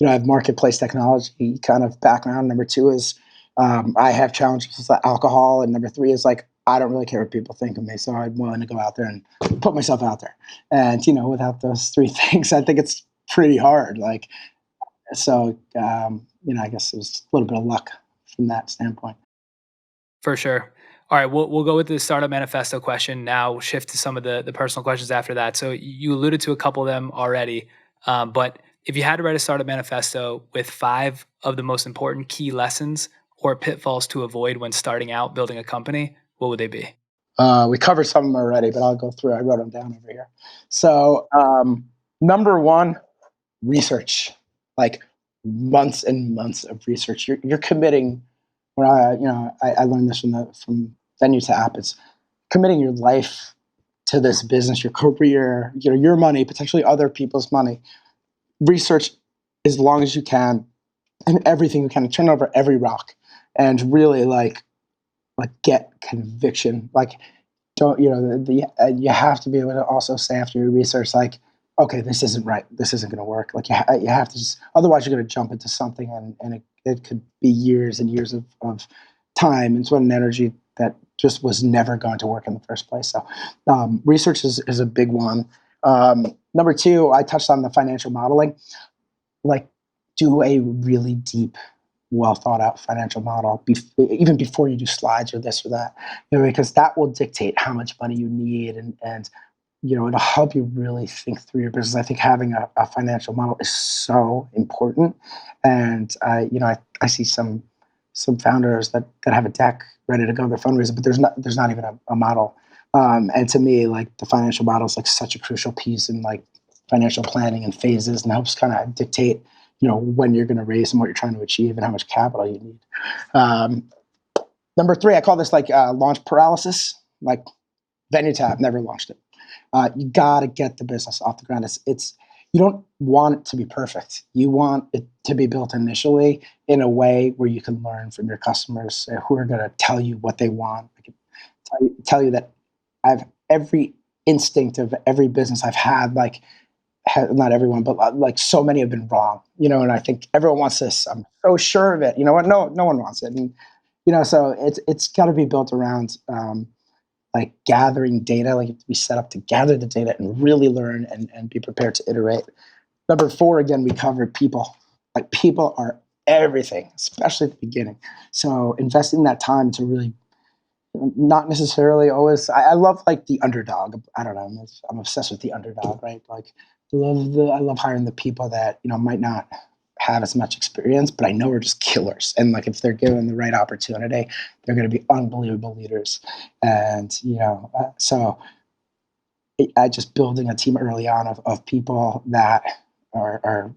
[SPEAKER 3] I have marketplace technology kind of background. Number two is I have challenges with alcohol, and number three is like I don't really care what people think of me, so I'm willing to go out there and put myself out there. And without those three things, I think it's pretty hard. Like so, I guess it was a little bit of luck from that standpoint.
[SPEAKER 2] For sure. All right, we'll go with the Startup Manifesto question now. We'll shift to some of the personal questions after that. So you alluded to a couple of them already, but if you had to write a Startup Manifesto with 5 of the most important key lessons or pitfalls to avoid when starting out building a company, what would they be?
[SPEAKER 3] We covered some of them already, but I'll go through. I wrote them down over here. So, number one, research, like months and months of research. You're committing. When I learned this from venue to app. It's committing your life to this business, your career, your money, potentially other people's money. Research as long as you can, and everything you can. Turn over every rock, and really get conviction. Like don't you have to be able to also say after your research, like, okay, this isn't right, this isn't going to work. Like you have to just, otherwise you're going to jump into something, and it could be years and years of time and sweat and energy that just was never going to work in the first place. So research is a big one. Number two, I touched on the financial modeling. Like do a really deep, well thought out financial model even before you do slides or this or that, because that will dictate how much money you need, and it'll help you really think through your business. I think having a financial model is so important. And I see some founders that have a deck ready to go, their fundraising, but there's not even a model. And to me, like the financial model is like such a crucial piece in like financial planning and phases, and helps kind of dictate when you're going to raise and what you're trying to achieve and how much capital you need. Um, Number three, I call this like launch paralysis. Like venue tab, never launched it. You got to get the business off the ground. It's you don't want it to be perfect. You want it to be built initially in a way where you can learn from your customers who are going to tell you what they want. I can tell you that I have every instinct of every business I've had. Like not everyone, but like so many have been wrong, and I think everyone wants this. I'm so sure of it. You know what? No one wants it. And, so it's got to be built around, like gathering data, like you have to be set up to gather the data and really learn and be prepared to iterate. Number 4, again, we covered people. Like people are everything, especially at the beginning. So investing that time to really not necessarily always. I love like the underdog. I don't know. I'm obsessed with the underdog, right? Like I love hiring the people that might not have as much experience, but I know are just killers. And like if they're given the right opportunity, they're going to be unbelievable leaders. And so I just building a team early on of people that are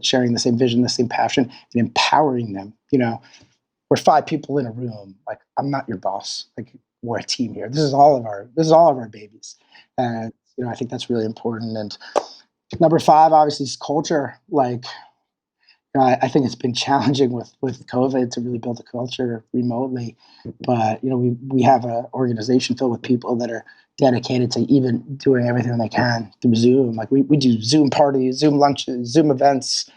[SPEAKER 3] sharing the same vision, the same passion, and empowering them. We're 5 people in a room. Like I'm not your boss. Like we're a team here. This is all of our babies, and I think that's really important. And number 5, obviously, is culture. Like I think it's been challenging with COVID to really build a culture remotely, but we have an organization filled with people that are dedicated to even doing everything they can through Zoom. Like we do Zoom parties, Zoom lunches, Zoom events,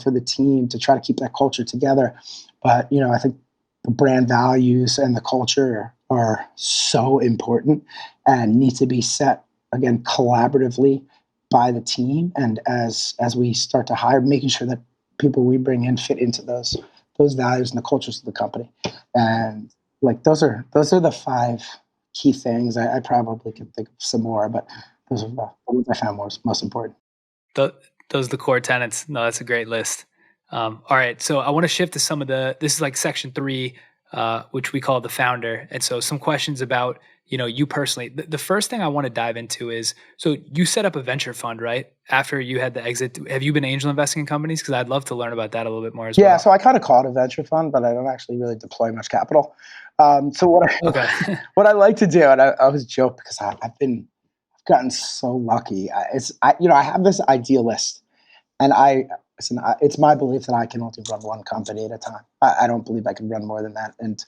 [SPEAKER 3] for the team to try to keep that culture together. But I think the brand values and the culture are so important and need to be set again collaboratively by the team. And as we start to hire, making sure that people we bring in fit into those values and the cultures of the company. And like those are the 5 key things. I probably could think of some more, but those are the ones I found most important.
[SPEAKER 2] Those are the core tenets. No, that's a great list. All right, so I want to shift to some of this is like section 3, which we call the founder. And so some questions about, you personally. The first thing I want to dive into is, so you set up a venture fund, right? After you had the exit. Have you been angel investing in companies? Because I'd love to learn about that a little bit more as
[SPEAKER 3] Yeah,
[SPEAKER 2] well.
[SPEAKER 3] so I kind of call it a venture fund, but I don't actually really deploy much capital. So
[SPEAKER 2] Okay.
[SPEAKER 3] what I like to do, and I always joke because I've gotten so lucky. I have this idea list. And it's my belief that I can only run one company at a time. I don't believe I can run more than that, and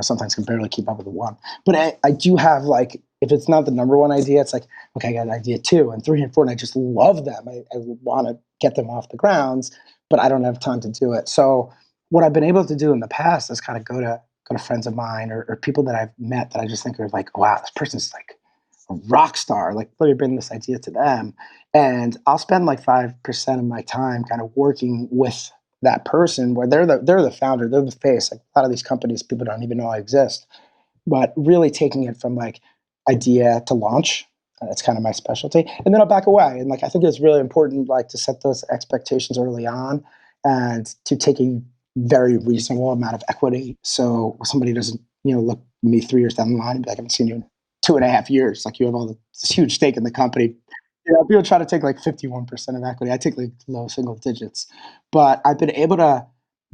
[SPEAKER 3] sometimes can barely keep up with the one. But I do have like, if it's not the number one idea, it's like, okay, I got idea 2 and 3 and 4, and I just love them. I want to get them off the grounds, but I don't have time to do it. So what I've been able to do in the past is kind of go to friends of mine or people that I've met that I just think are like, wow, this person's like a rock star. Like, let me bring this idea to them. And I'll spend like 5% of my time kind of working with that person where they're the founder, they're the face. Like a lot of these companies, people don't even know I exist, but really taking it from like idea to launch. That's kind of my specialty. And then I'll back away. And like, I think it's really important, like to set those expectations early on and to take a very reasonable amount of equity. So somebody doesn't, look at me 3 years down the line and be like, I haven't seen you in 2.5 years. Like you have this huge stake in the company. People try to take like 51% of equity. I take like low single digits, but I've been able to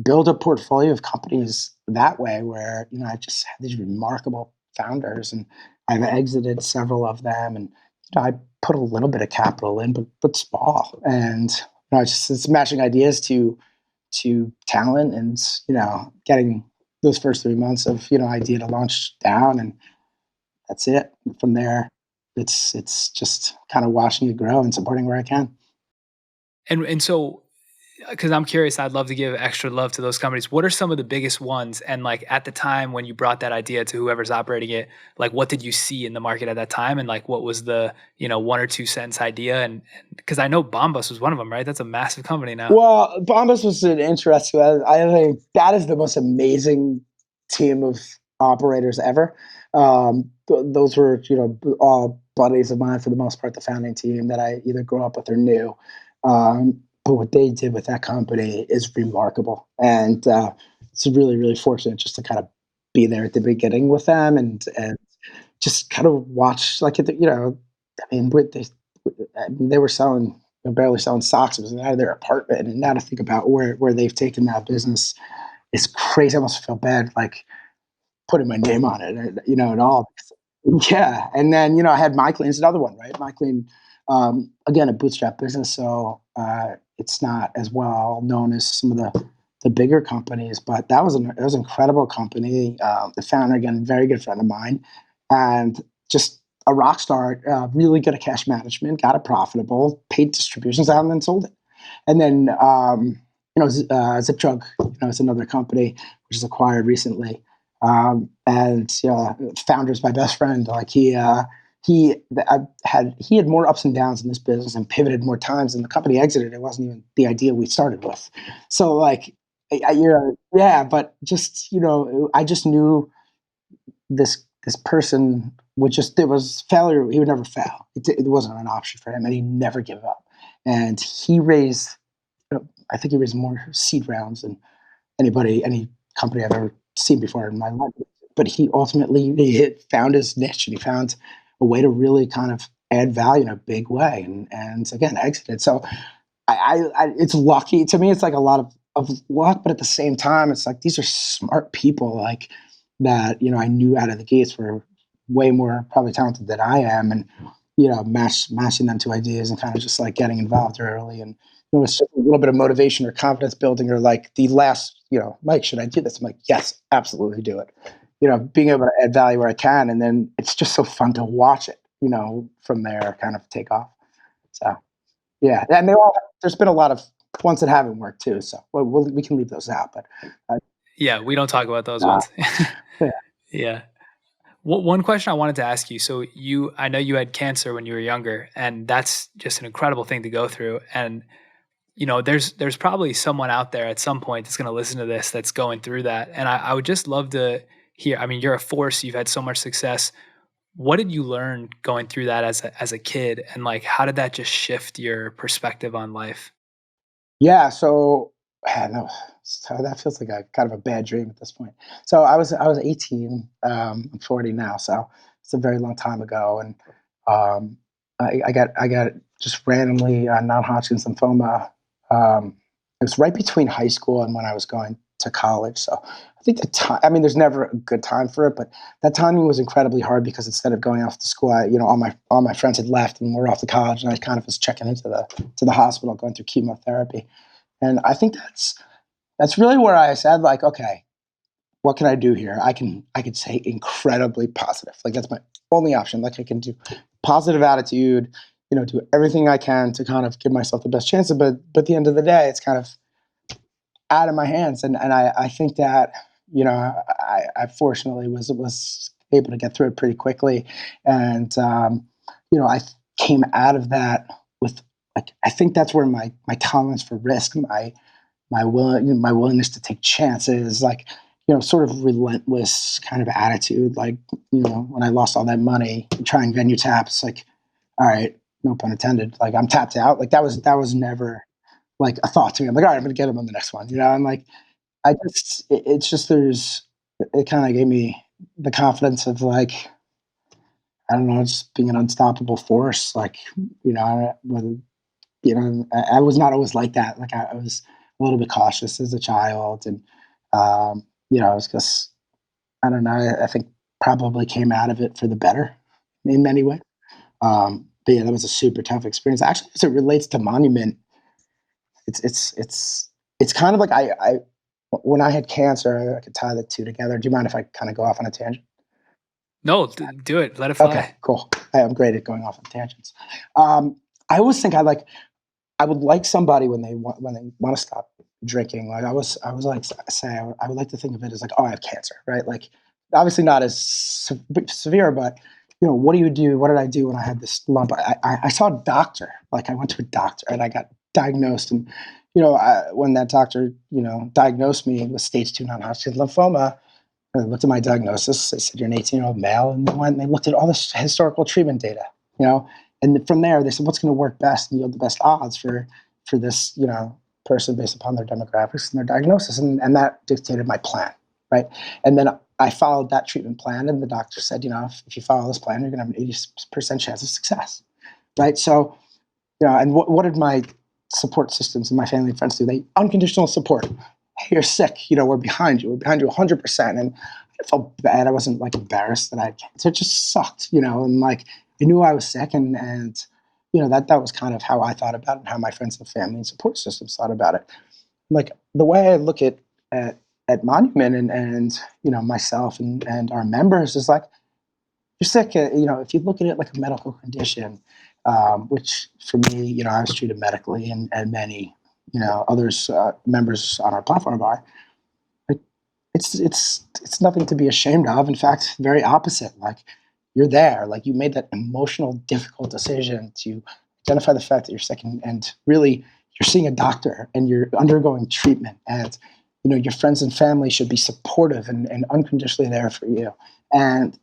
[SPEAKER 3] build a portfolio of companies that way where, I just had these remarkable founders and I've exited several of them. And, I put a little bit of capital in, but small. And, it's matching ideas to talent and, getting those first 3 months of, idea to launch down. And that's it. From there, it's just kind of watching it grow and supporting where I can.
[SPEAKER 2] And so, because I'm curious, I'd love to give extra love to those companies. What are some of the biggest ones? And like at the time when you brought that idea to whoever's operating it, like what did you see in the market at that time? And like what was the, 1 or 2 sentence idea? And because I know Bombas was one of them, right? That's a massive company now.
[SPEAKER 3] Well, Bombas was an interesting. I think that is the most amazing team of operators ever. Those were, all buddies of mine for the most part, the founding team that I either grew up with or knew. But what they did with that company is remarkable, and it's really, really fortunate just to kind of be there at the beginning with them and just kind of watch like I mean, they were selling barely selling socks. It was out of their apartment, and now to think about where they've taken that business is crazy. I almost feel bad like putting my name on it, at all. Yeah, and then I had MyClean is another one, right? MyClean, again, a bootstrap business, so it's not as well known as some of the bigger companies, but it was an incredible company. The founder, again, very good friend of mine, and just a rock star, really good at cash management, got it profitable, paid distributions out, and then sold it. And then, Zip Drug, is another company which is acquired recently. And founder's my best friend. Like he had more ups and downs in this business and pivoted more times. And the company exited. It wasn't even the idea we started with. So like, yeah, but just I just knew this person would just there was failure. He would never fail. It wasn't an option for him, and he never gave up. And he raised, I think he raised more seed rounds than any company I've ever seen before in my life. But he ultimately found his niche, and he found a way to really kind of add value in a big way, and again exited. So it's lucky to me. It's like a lot of luck, but at the same time, it's like these are smart people, like that. I knew out of the gates were way more probably talented than I am, and matching them to ideas and kind of just like getting involved early, and it's just a little bit of motivation or confidence building, or like the last, Mike, should I do this? I'm like, yes, absolutely do it. Being able to add value where I can, and then it's just so fun to watch it, from there kind of take off. So. Yeah, and there's been a lot of ones that haven't worked too, so we can leave those out. But
[SPEAKER 2] Yeah, we don't talk about those
[SPEAKER 3] uh,
[SPEAKER 2] ones.
[SPEAKER 3] yeah,
[SPEAKER 2] Yeah. One question I wanted to ask you. So I know you had cancer when you were younger, and that's just an incredible thing to go through. And there's probably someone out there at some point that's going to listen to this that's going through that. And I would just love to hear. I mean, you're a force. You've had so much success. What did you learn going through that as a kid, and like how did that just shift your perspective on life?
[SPEAKER 3] yeah. So no, so that feels like a kind of a bad dream at this point. So I was 18. I'm 40 now, so it's a very long time ago, and um, I got just randomly non-Hodgkin's lymphoma. It was right between high school and when I was going to college. So I think the time. I mean, there's never a good time for it, but that timing was incredibly hard because instead of going off to school, all my friends had left and were off to college, and I kind of was checking into the hospital, going through chemotherapy. And I think that's really where I said, like, okay, what can I do here? I can say incredibly positive. Like that's my only option. Like I can do positive attitude, do everything I can to kind of give myself the best chance. But at the end of the day, it's kind of out of my hands. And I think that, I fortunately was able to get through it pretty quickly. And I came out of that with, like, I think that's where my tolerance for risk, my willingness to take chances, like, sort of relentless kind of attitude. Like, when I lost all that money trying venue taps, like, all right, no pun intended, like I'm tapped out. Like that was never like a thought to me. I'm like, all right, I'm gonna get him on the next one. I'm like, it's just it kind of gave me the confidence of, like, I don't know, just being an unstoppable force. Like, whether I was not always like that. Like I was a little bit cautious as a child, and it was just, I don't know. I think probably came out of it for the better in many ways. But yeah, that was a super tough experience. Actually, as it relates to Monument, it's kind of like I when I had cancer, I could tie the two together. Do you mind if I kind of go off on a tangent?
[SPEAKER 2] No, do it. Let it
[SPEAKER 3] Okay,
[SPEAKER 2] fly.
[SPEAKER 3] cool. I'm great at going off on tangents. Um, I always think I would like somebody when they want to stop drinking. Like I was like, say I would like to think of it as like, oh, I have cancer, right? Like obviously not as severe, but what do you do? What did I do when I had this lump? I saw a doctor. Like I went to a doctor and I got diagnosed, and when that doctor diagnosed me with stage 2 non-Hodgkin's lymphoma, they looked at my diagnosis. They said, you're an 18-year-old male. And they went and they looked at all this historical treatment data, you know, and from there they said, what's going to work best and yield the best odds for this, person based upon their demographics and their diagnosis. And that dictated my plan, right? And then I followed that treatment plan, and the doctor said, if you follow this plan, you're going to have an 80% chance of success, right? So, and what did my support systems and my family and friends do? They unconditional support. Hey, you're sick. We're behind you. We're behind you 100%. And I felt bad. I wasn't like embarrassed that I had cancer. It just sucked, and like I knew I was sick, and that was kind of how I thought about it, and how my friends and family and support systems thought about it. Like the way I look at Monument and myself and our members is like, you're sick, if you look at it like a medical condition, which for me, I was treated medically, and many, others, members on our platform are. It, it's nothing to be ashamed of. In fact, very opposite. Like, you're there. Like, you made that emotional, difficult decision to identify the fact that you're sick, and really you're seeing a doctor and you're undergoing treatment, and your friends and family should be supportive and unconditionally there for you. And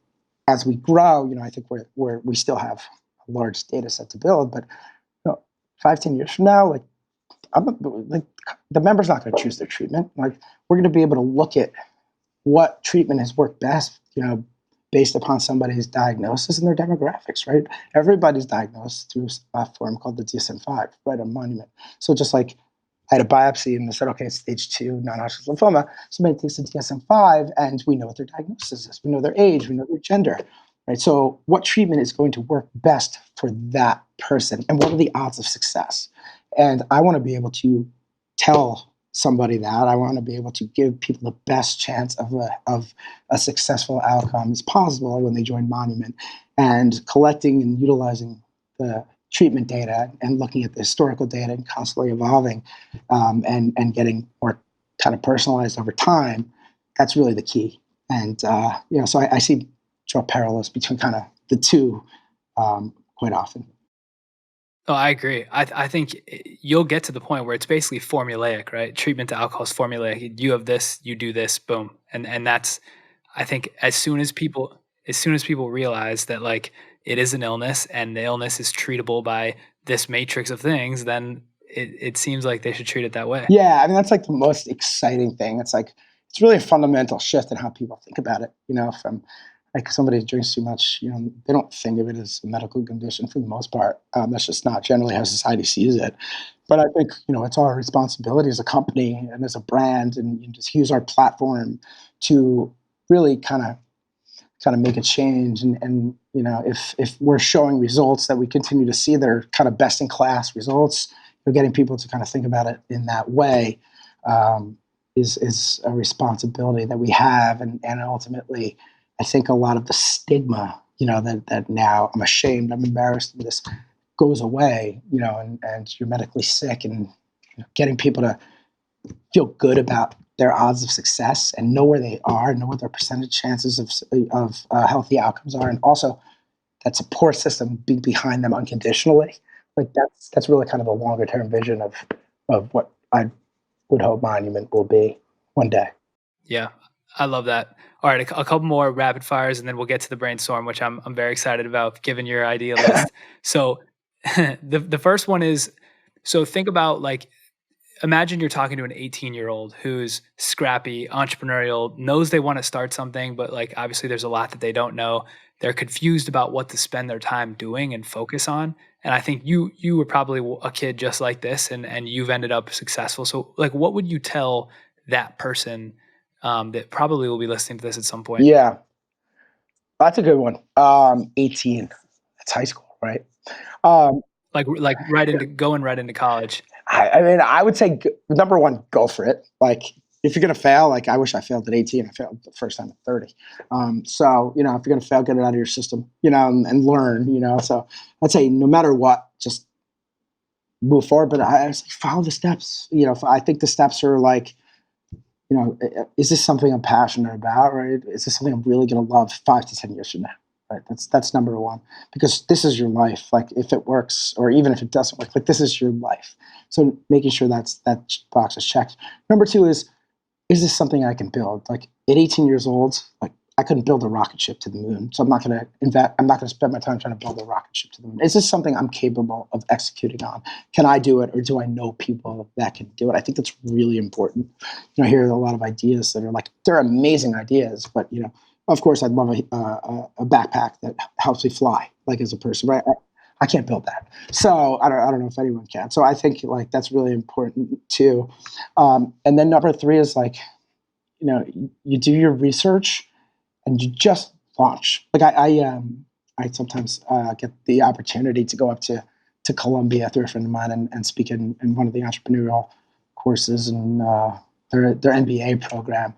[SPEAKER 3] as we grow, I think we still have a large data set to build, but 5, 10 years from now, like, like the member's not going to choose their treatment. Like, we're going to be able to look at what treatment has worked best, based upon somebody's diagnosis and their demographics, right? Everybody's diagnosed through a form called the DSM-5, right, a monument. So just like I had a biopsy and they said, okay, it's stage 2 non-Hodgkin's lymphoma. Somebody takes the DSM-5 and we know what their diagnosis is. We know their age, we know their gender, right? So what treatment is going to work best for that person, and what are the odds of success? And I want to be able to tell somebody that. I want to be able to give people the best chance of a successful outcome as possible when they join Monument, and collecting and utilizing the treatment data and looking at the historical data and constantly evolving, and getting more kind of personalized over time. That's really the key. And, so I draw parallels between kind of the two, quite often.
[SPEAKER 2] Oh, I agree. I think you'll get to the point where it's basically formulaic, right? Treatment to alcohol is formulaic. You have this, you do this, boom, and that's. I think as soon as people realize that, like, it is an illness and the illness is treatable by this matrix of things, then it seems like they should treat it that way.
[SPEAKER 3] Yeah, I mean, that's like the most exciting thing. It's really a fundamental shift in how people think about it. From like somebody who drinks too much, they don't think of it as a medical condition for the most part. That's just not generally how society sees it. But I think it's our responsibility as a company and as a brand, and just use our platform to really kind of make a change. And if we're showing results that we continue to see that are kind of best in class results, getting people to kind of think about it in that way, is a responsibility that we have. And ultimately, I think a lot of the stigma, that now I'm ashamed, I'm embarrassed of this, goes away, and you're medically sick, and getting people to feel good about their odds of success and know where they are, know what their percentage chances of healthy outcomes are, and also that support system being behind them unconditionally. Like, that's really kind of a longer term vision of what I would hope Monument will be one day.
[SPEAKER 2] Yeah, I love that. All right, a couple more rapid fires, and then we'll get to the brainstorm, which I'm very excited about, given your idea list. So, the first one is, so think about, like, imagine you're talking to an 18-year-old who's scrappy, entrepreneurial, knows they want to start something, but, like, obviously there's a lot that they don't know. They're confused about what to spend their time doing and focus on. And I think you were probably a kid just like this, and you've ended up successful. So, like, what would you tell that person, that probably will be listening to this at some point?
[SPEAKER 3] Yeah, that's a good one. 18, that's high school, right? Um,
[SPEAKER 2] Like right into college.
[SPEAKER 3] I mean, I would say number one, go for it. Like, if you're gonna fail, like, I wish I failed at 18. I failed the first time at 30. So if you're gonna fail, get it out of your system, and learn. So I'd say no matter what, just move forward. But I say follow the steps. I think the steps are like, is this something I'm passionate about? Right? Is this something I'm really gonna love 5 to 10 years from now? Right. That's number one, because this is your life. Like, if it works, or even if it doesn't work, like, this is your life. So making sure that box is checked. Number two is this something I can build? Like, at 18 years old, like, I couldn't build a rocket ship to the moon. So I'm not going to invest. I'm not going to spend my time trying to build a rocket ship to the moon. Is this something I'm capable of executing on? Can I do it, or do I know people that can do it? I think that's really important. I hear a lot of ideas that are like, they're amazing ideas, but of course, I'd love a backpack that helps me fly, like, as a person, right? I can't build that, so I don't know if anyone can. So I think, like, that's really important too. And then number three is, like, you do your research and you just launch. Like, I sometimes get the opportunity to go up to Columbia through a friend of mine, and speak in one of the entrepreneurial courses, and their MBA program.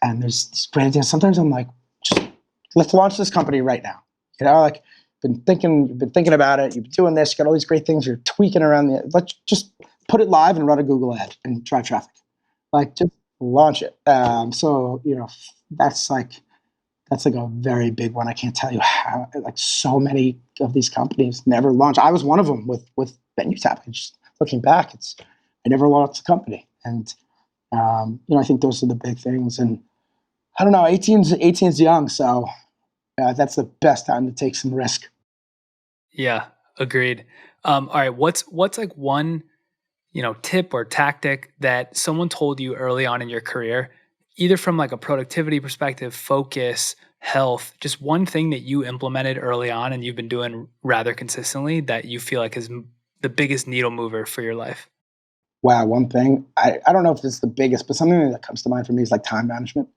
[SPEAKER 3] And there's these brand deals. Sometimes I'm like, just let's launch this company right now. like you've been thinking about it, you've been doing this, you got all these great things, you're tweaking around let's just put it live and run a Google ad and drive traffic. Like just launch it. So, that's like a very big one. I can't tell you how, like so many of these companies never launched. I was one of them with VenueTap. Just looking back, I never launched a company. And, I think those are the big things. And I don't know, 18's young. So that's the best time to take some risk.
[SPEAKER 2] Yeah, agreed. All right, what's like one, tip or tactic that someone told you early on in your career, either from like a productivity perspective, focus, health, just one thing that you implemented early on and you've been doing rather consistently that you feel like is the biggest needle mover for your life?
[SPEAKER 3] Wow, one thing. I don't know if it's the biggest, but something that comes to mind for me is like time management.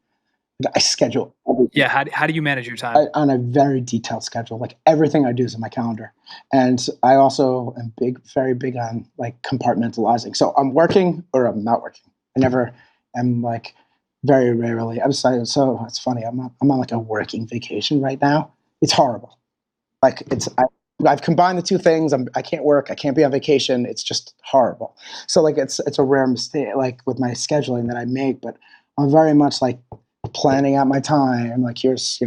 [SPEAKER 3] Like, I schedule everything
[SPEAKER 2] Yeah, how do you manage your time?
[SPEAKER 3] on a very detailed schedule. Like everything I do is in my calendar. And I also am very big on like compartmentalizing. So I'm working or I'm not working. I never am like very rarely. So it's funny. I'm on like a working vacation right now. It's horrible. Like I've combined the two things. I can't work. I can't be on vacation. It's just horrible. So like it's a rare mistake like with my scheduling that I make, but I'm very much like planning out my time. Like here's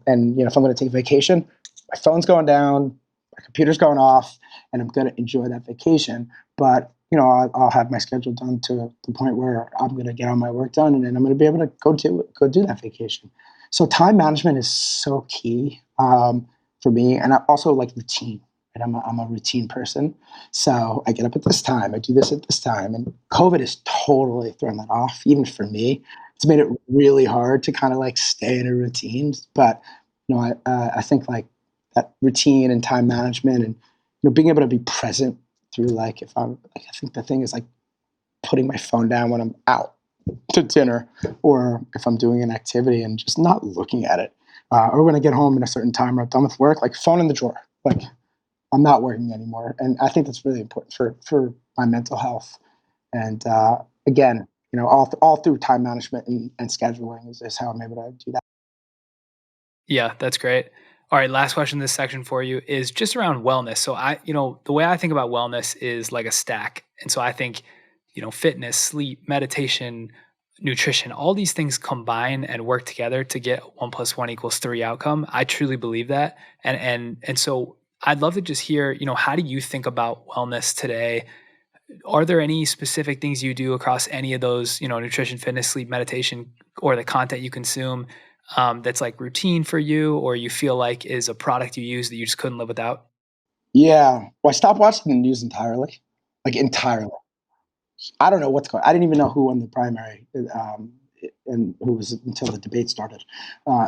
[SPEAKER 3] and if I'm going to take vacation, my phone's going down, my computer's going off, and I'm going to enjoy that vacation. But I'll have my schedule done to the point where I'm going to get all my work done, and then I'm going to be able to go do that vacation. So time management is so key for me, and I also like routine. And I'm a routine person, so I get up at this time, I do this at this time, and COVID has totally thrown that off, even for me. It's made it really hard to kind of like stay in a routine. But I think like that routine and time management, and being able to be present through like if I'm like I think the thing is like putting my phone down when I'm out to dinner, or if I'm doing an activity and just not looking at it, or when I get home in a certain time or I'm done with work, like phone in the drawer, like I'm not working anymore. And I think that's really important for my mental health. And again, all through time management and scheduling is how I'm able to do that.
[SPEAKER 2] Yeah, that's great. All right, last question in this section for you is just around wellness. So the way I think about wellness is like a stack. And so I think, fitness, sleep, meditation, nutrition, all these things combine and work together to get 1 + 1 = 3 outcome. I truly believe that. And so I'd love to just hear, how do you think about wellness today? Are there any specific things you do across any of those, nutrition, fitness, sleep, meditation, or the content you consume that's like routine for you, or you feel like is a product you use that you just couldn't live without?
[SPEAKER 3] Yeah. Well, I stopped watching the news entirely, like entirely. I don't know what's going. I didn't even know who won the primary, and who was until the debate started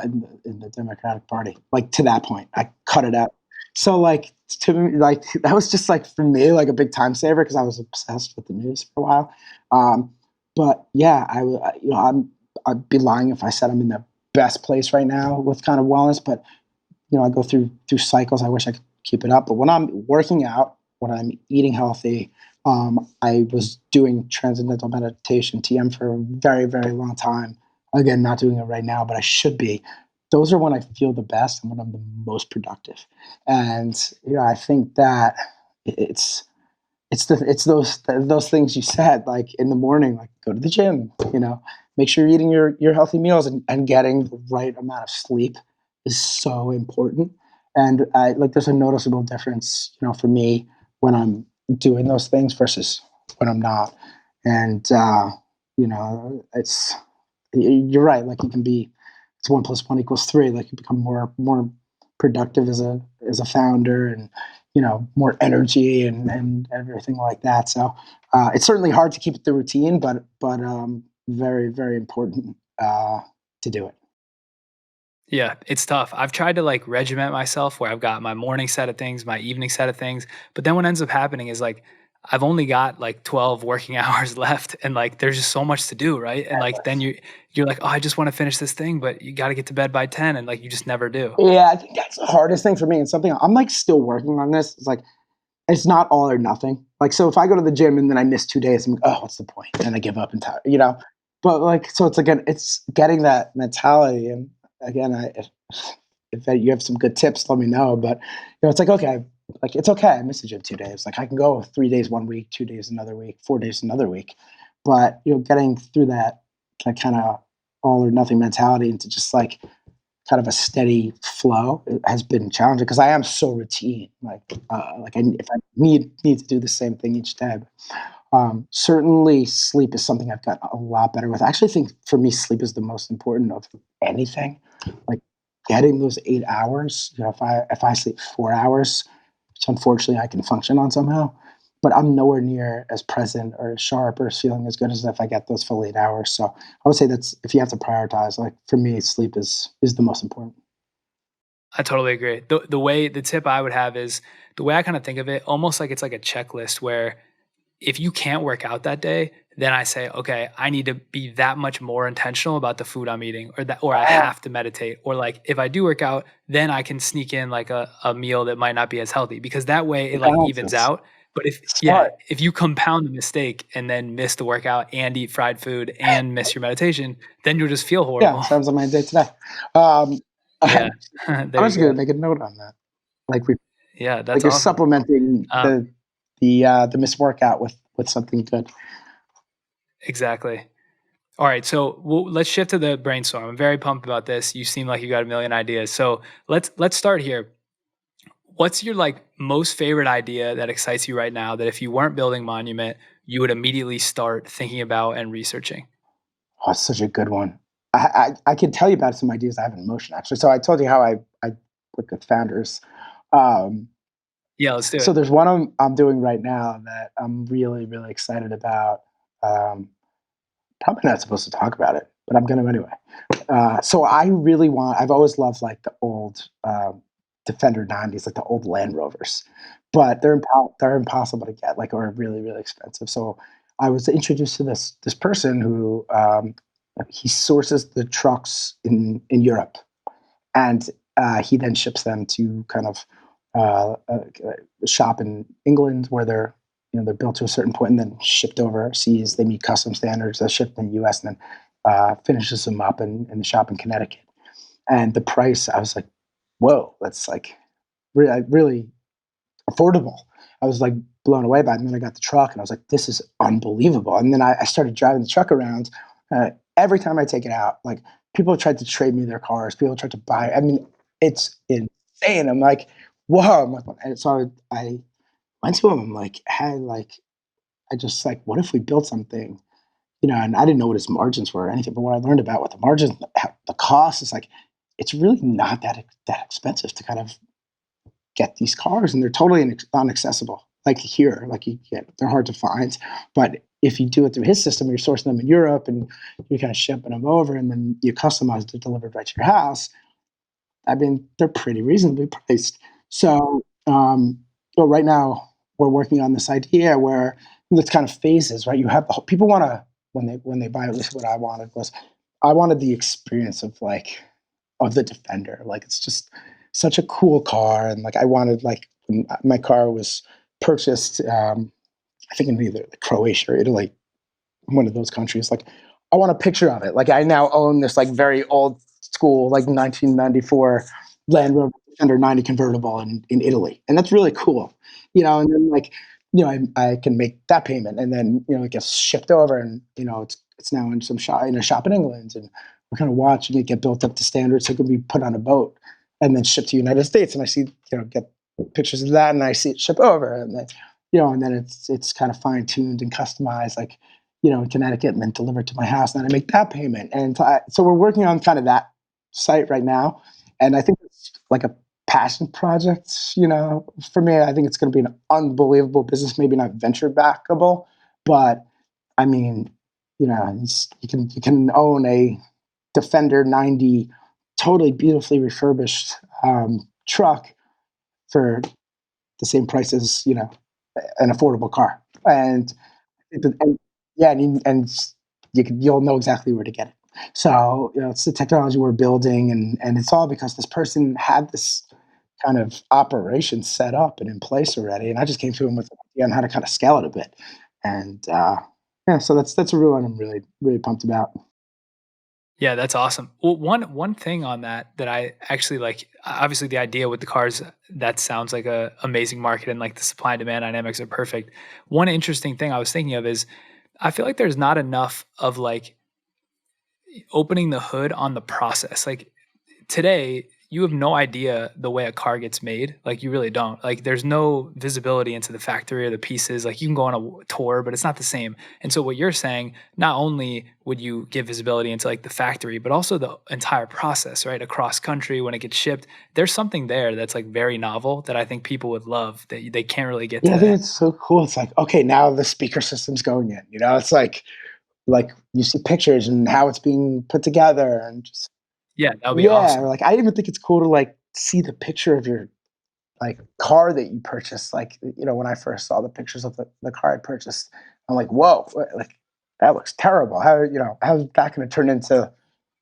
[SPEAKER 3] in the Democratic Party. Like to that point, I cut it out. So like to me, like that was just like for me like a big time saver because I was obsessed with the news for a while. Um, but yeah, I'd be lying if I said I'm in the best place right now with kind of wellness. But I go through cycles. I wish I could keep it up. But when I'm working out, when I'm eating healthy, I was doing transcendental meditation, TM, for a very, very long time. Again, not doing it right now, but I should be. Those are when I feel the best and when I'm the most productive. And I think that it's it's those things you said, like in the morning, like go to the gym, make sure you're eating your healthy meals, and getting the right amount of sleep is so important. And I like there's a noticeable difference, for me when I'm doing those things versus when I'm not. And it's you're right. Like it's 1 + 1 = 3. Like you become more productive as a founder, and more energy and everything like that. So it's certainly hard to keep the routine, but very, very important to do it.
[SPEAKER 2] Yeah, it's tough. I've tried to like regiment myself where I've got my morning set of things, my evening set of things, but then what ends up happening is like I've only got like 12 working hours left, and like there's just so much to do, right? And like then you're like, "Oh, I just want to finish this thing," but you got to get to bed by 10, and like you just never do.
[SPEAKER 3] Yeah, I think that's the hardest thing for me, and something I'm like still working on this. It's like it's not all or nothing. Like so, if I go to the gym and then I miss 2 days, I'm like, oh, what's the point? And I give up entirely. But like, so it's again, it's getting that mentality, and again, if you have some good tips, let me know. But it's like, okay, like it's okay. I miss the gym 2 days. Like I can go 3 days one week, 2 days another week, 4 days another week. But getting through that kind of all or nothing mentality into just like kind of a steady flow has been challenging because I am so routine. If I need to do the same thing each day. Certainly, sleep is something I've got a lot better with. I actually think for me, sleep is the most important of anything. Like getting those 8 hours. If I sleep 4 hours, which unfortunately I can function on somehow, but I'm nowhere near as present or as sharp or as feeling as good as if I get those full 8 hours. So I would say that's if you have to prioritize. Like for me, sleep is the most important.
[SPEAKER 2] I totally agree. The tip I would have is the way I kind of think of it, almost like it's like a checklist where if you can't work out that day, then I say, okay, I need to be that much more intentional about the food I'm eating, or I
[SPEAKER 3] Ah,
[SPEAKER 2] have to meditate. Or like if I do work out, then I can sneak in like a meal that might not be as healthy because that way it like evens
[SPEAKER 3] balances.
[SPEAKER 2] out. But
[SPEAKER 3] Smart.
[SPEAKER 2] if you compound the mistake and then miss the workout and eat fried food and miss your meditation, then you'll just feel
[SPEAKER 3] Yeah,
[SPEAKER 2] horrible.
[SPEAKER 3] sounds like my day today. Um,
[SPEAKER 2] Yeah.
[SPEAKER 3] I'm
[SPEAKER 2] There you
[SPEAKER 3] just gonna
[SPEAKER 2] go.
[SPEAKER 3] make a note on that. Like we
[SPEAKER 2] Yeah,
[SPEAKER 3] like
[SPEAKER 2] that's
[SPEAKER 3] you're
[SPEAKER 2] awesome.
[SPEAKER 3] supplementing
[SPEAKER 2] Um,
[SPEAKER 3] the missed workout with something good.
[SPEAKER 2] exactly. All right, so let's shift to the brainstorm. I'm very pumped about this. You seem like you got a million ideas. So let's start here. What's your like most favorite idea that excites you right now that if you weren't building Monument, you would immediately start thinking about and researching?
[SPEAKER 3] Oh, it's such a good one. I can tell you about some ideas I have in motion actually. So I told you how I work with founders. Um,
[SPEAKER 2] Yeah, let's do
[SPEAKER 3] so
[SPEAKER 2] it.
[SPEAKER 3] there's one I'm doing right now that I'm really really excited about. Um, Probably not supposed to talk about it, but I'm going to anyway. So I really want. I've always loved like the old Defender 90s, like the old Land Rovers, but they're impossible to get, like, or really really expensive. So I was introduced to this person who he sources the trucks in Europe, and he then ships them to kind of shop in England where they're built to a certain point and then shipped overseas. They meet custom standards. They're shipped in the U.S. and then finishes them up in the shop in Connecticut. And the price, I was like, whoa, that's like really affordable. I was like blown away by it. And then I got the truck and I was like, this is unbelievable. And then I started driving the truck around. Every time I take it out, like people tried to trade me their cars, people tried to buy. I mean, it's insane. I'm like, whoa. I'm like, and so I went to him. I'm like, hey, like, I just like, what if we built something, and I didn't know what his margins were or anything, but what I learned about what the margins, the cost is like, it's really not that expensive to kind of get these cars, and they're totally inaccessible. Like here, like they're hard to find. But if you do it through his system, you're sourcing them in Europe, and you're kind of shipping them over, and then you customize it delivered right to your house. I mean, they're pretty reasonably priced. So, well, right now we're working on this idea where it's kind of phases, right? You have people want to when they buy. At least what I wanted was, I wanted the experience of the Defender. Like it's just such a cool car, and like I wanted like when my car was purchased. I think in either Croatia or Italy, one of those countries. Like I want a picture of it. Like I now own this like very old school like 1994 Land Rover under 90 convertible in Italy, and that's really cool. And then like I can make that payment, and then it gets shipped over, and it's now in some shop in a shop in England, and we're kind of watching it get built up to standards so it can be put on a boat and then shipped to the United States. And I see get pictures of that, and I see it ship over, and then it's kind of fine tuned and customized, like in Connecticut, and then delivered to my house. And then I make that payment. And so we're working on kind of that site right now. And I think it's like a passion project, for me. I think it's going to be an unbelievable business, maybe not venture backable, but I mean, you can own a Defender 90 totally beautifully refurbished truck for the same price as, an affordable car. And yeah, you'll know exactly where to get it. So it's the technology we're building, and it's all because this person had this kind of operation set up and in place already, and I just came to him with an idea on how to kind of scale it a bit. And yeah, so that's a real one I'm really really pumped about.
[SPEAKER 2] Yeah, that's awesome. Well, one thing on that I actually like, obviously the idea with the cars, that sounds like a amazing market, and like the supply and demand dynamics are perfect. One interesting thing I was thinking of is I feel like there's not enough of like opening the hood on the process. Like today, you have no idea the way a car gets made. Like you really don't. Like there's no visibility into the factory or the pieces. Like you can go on a tour, but it's not the same. And so what you're saying, not only would you give visibility into like the factory, but also the entire process, right? Across country when it gets shipped. There's something there that's like very novel that I think people would love that they can't really get
[SPEAKER 3] Yeah, I think
[SPEAKER 2] today.
[SPEAKER 3] it's so cool. It's like, okay, now the speaker system's going in. It's like you see pictures and how it's being put together, and just
[SPEAKER 2] Yeah, that would be
[SPEAKER 3] yeah, or
[SPEAKER 2] awesome.
[SPEAKER 3] like I even think it's cool to like see the picture of your like car that you purchased. Like when I first saw the pictures of the car I purchased, I'm like, whoa, like that looks terrible. How's that going to turn into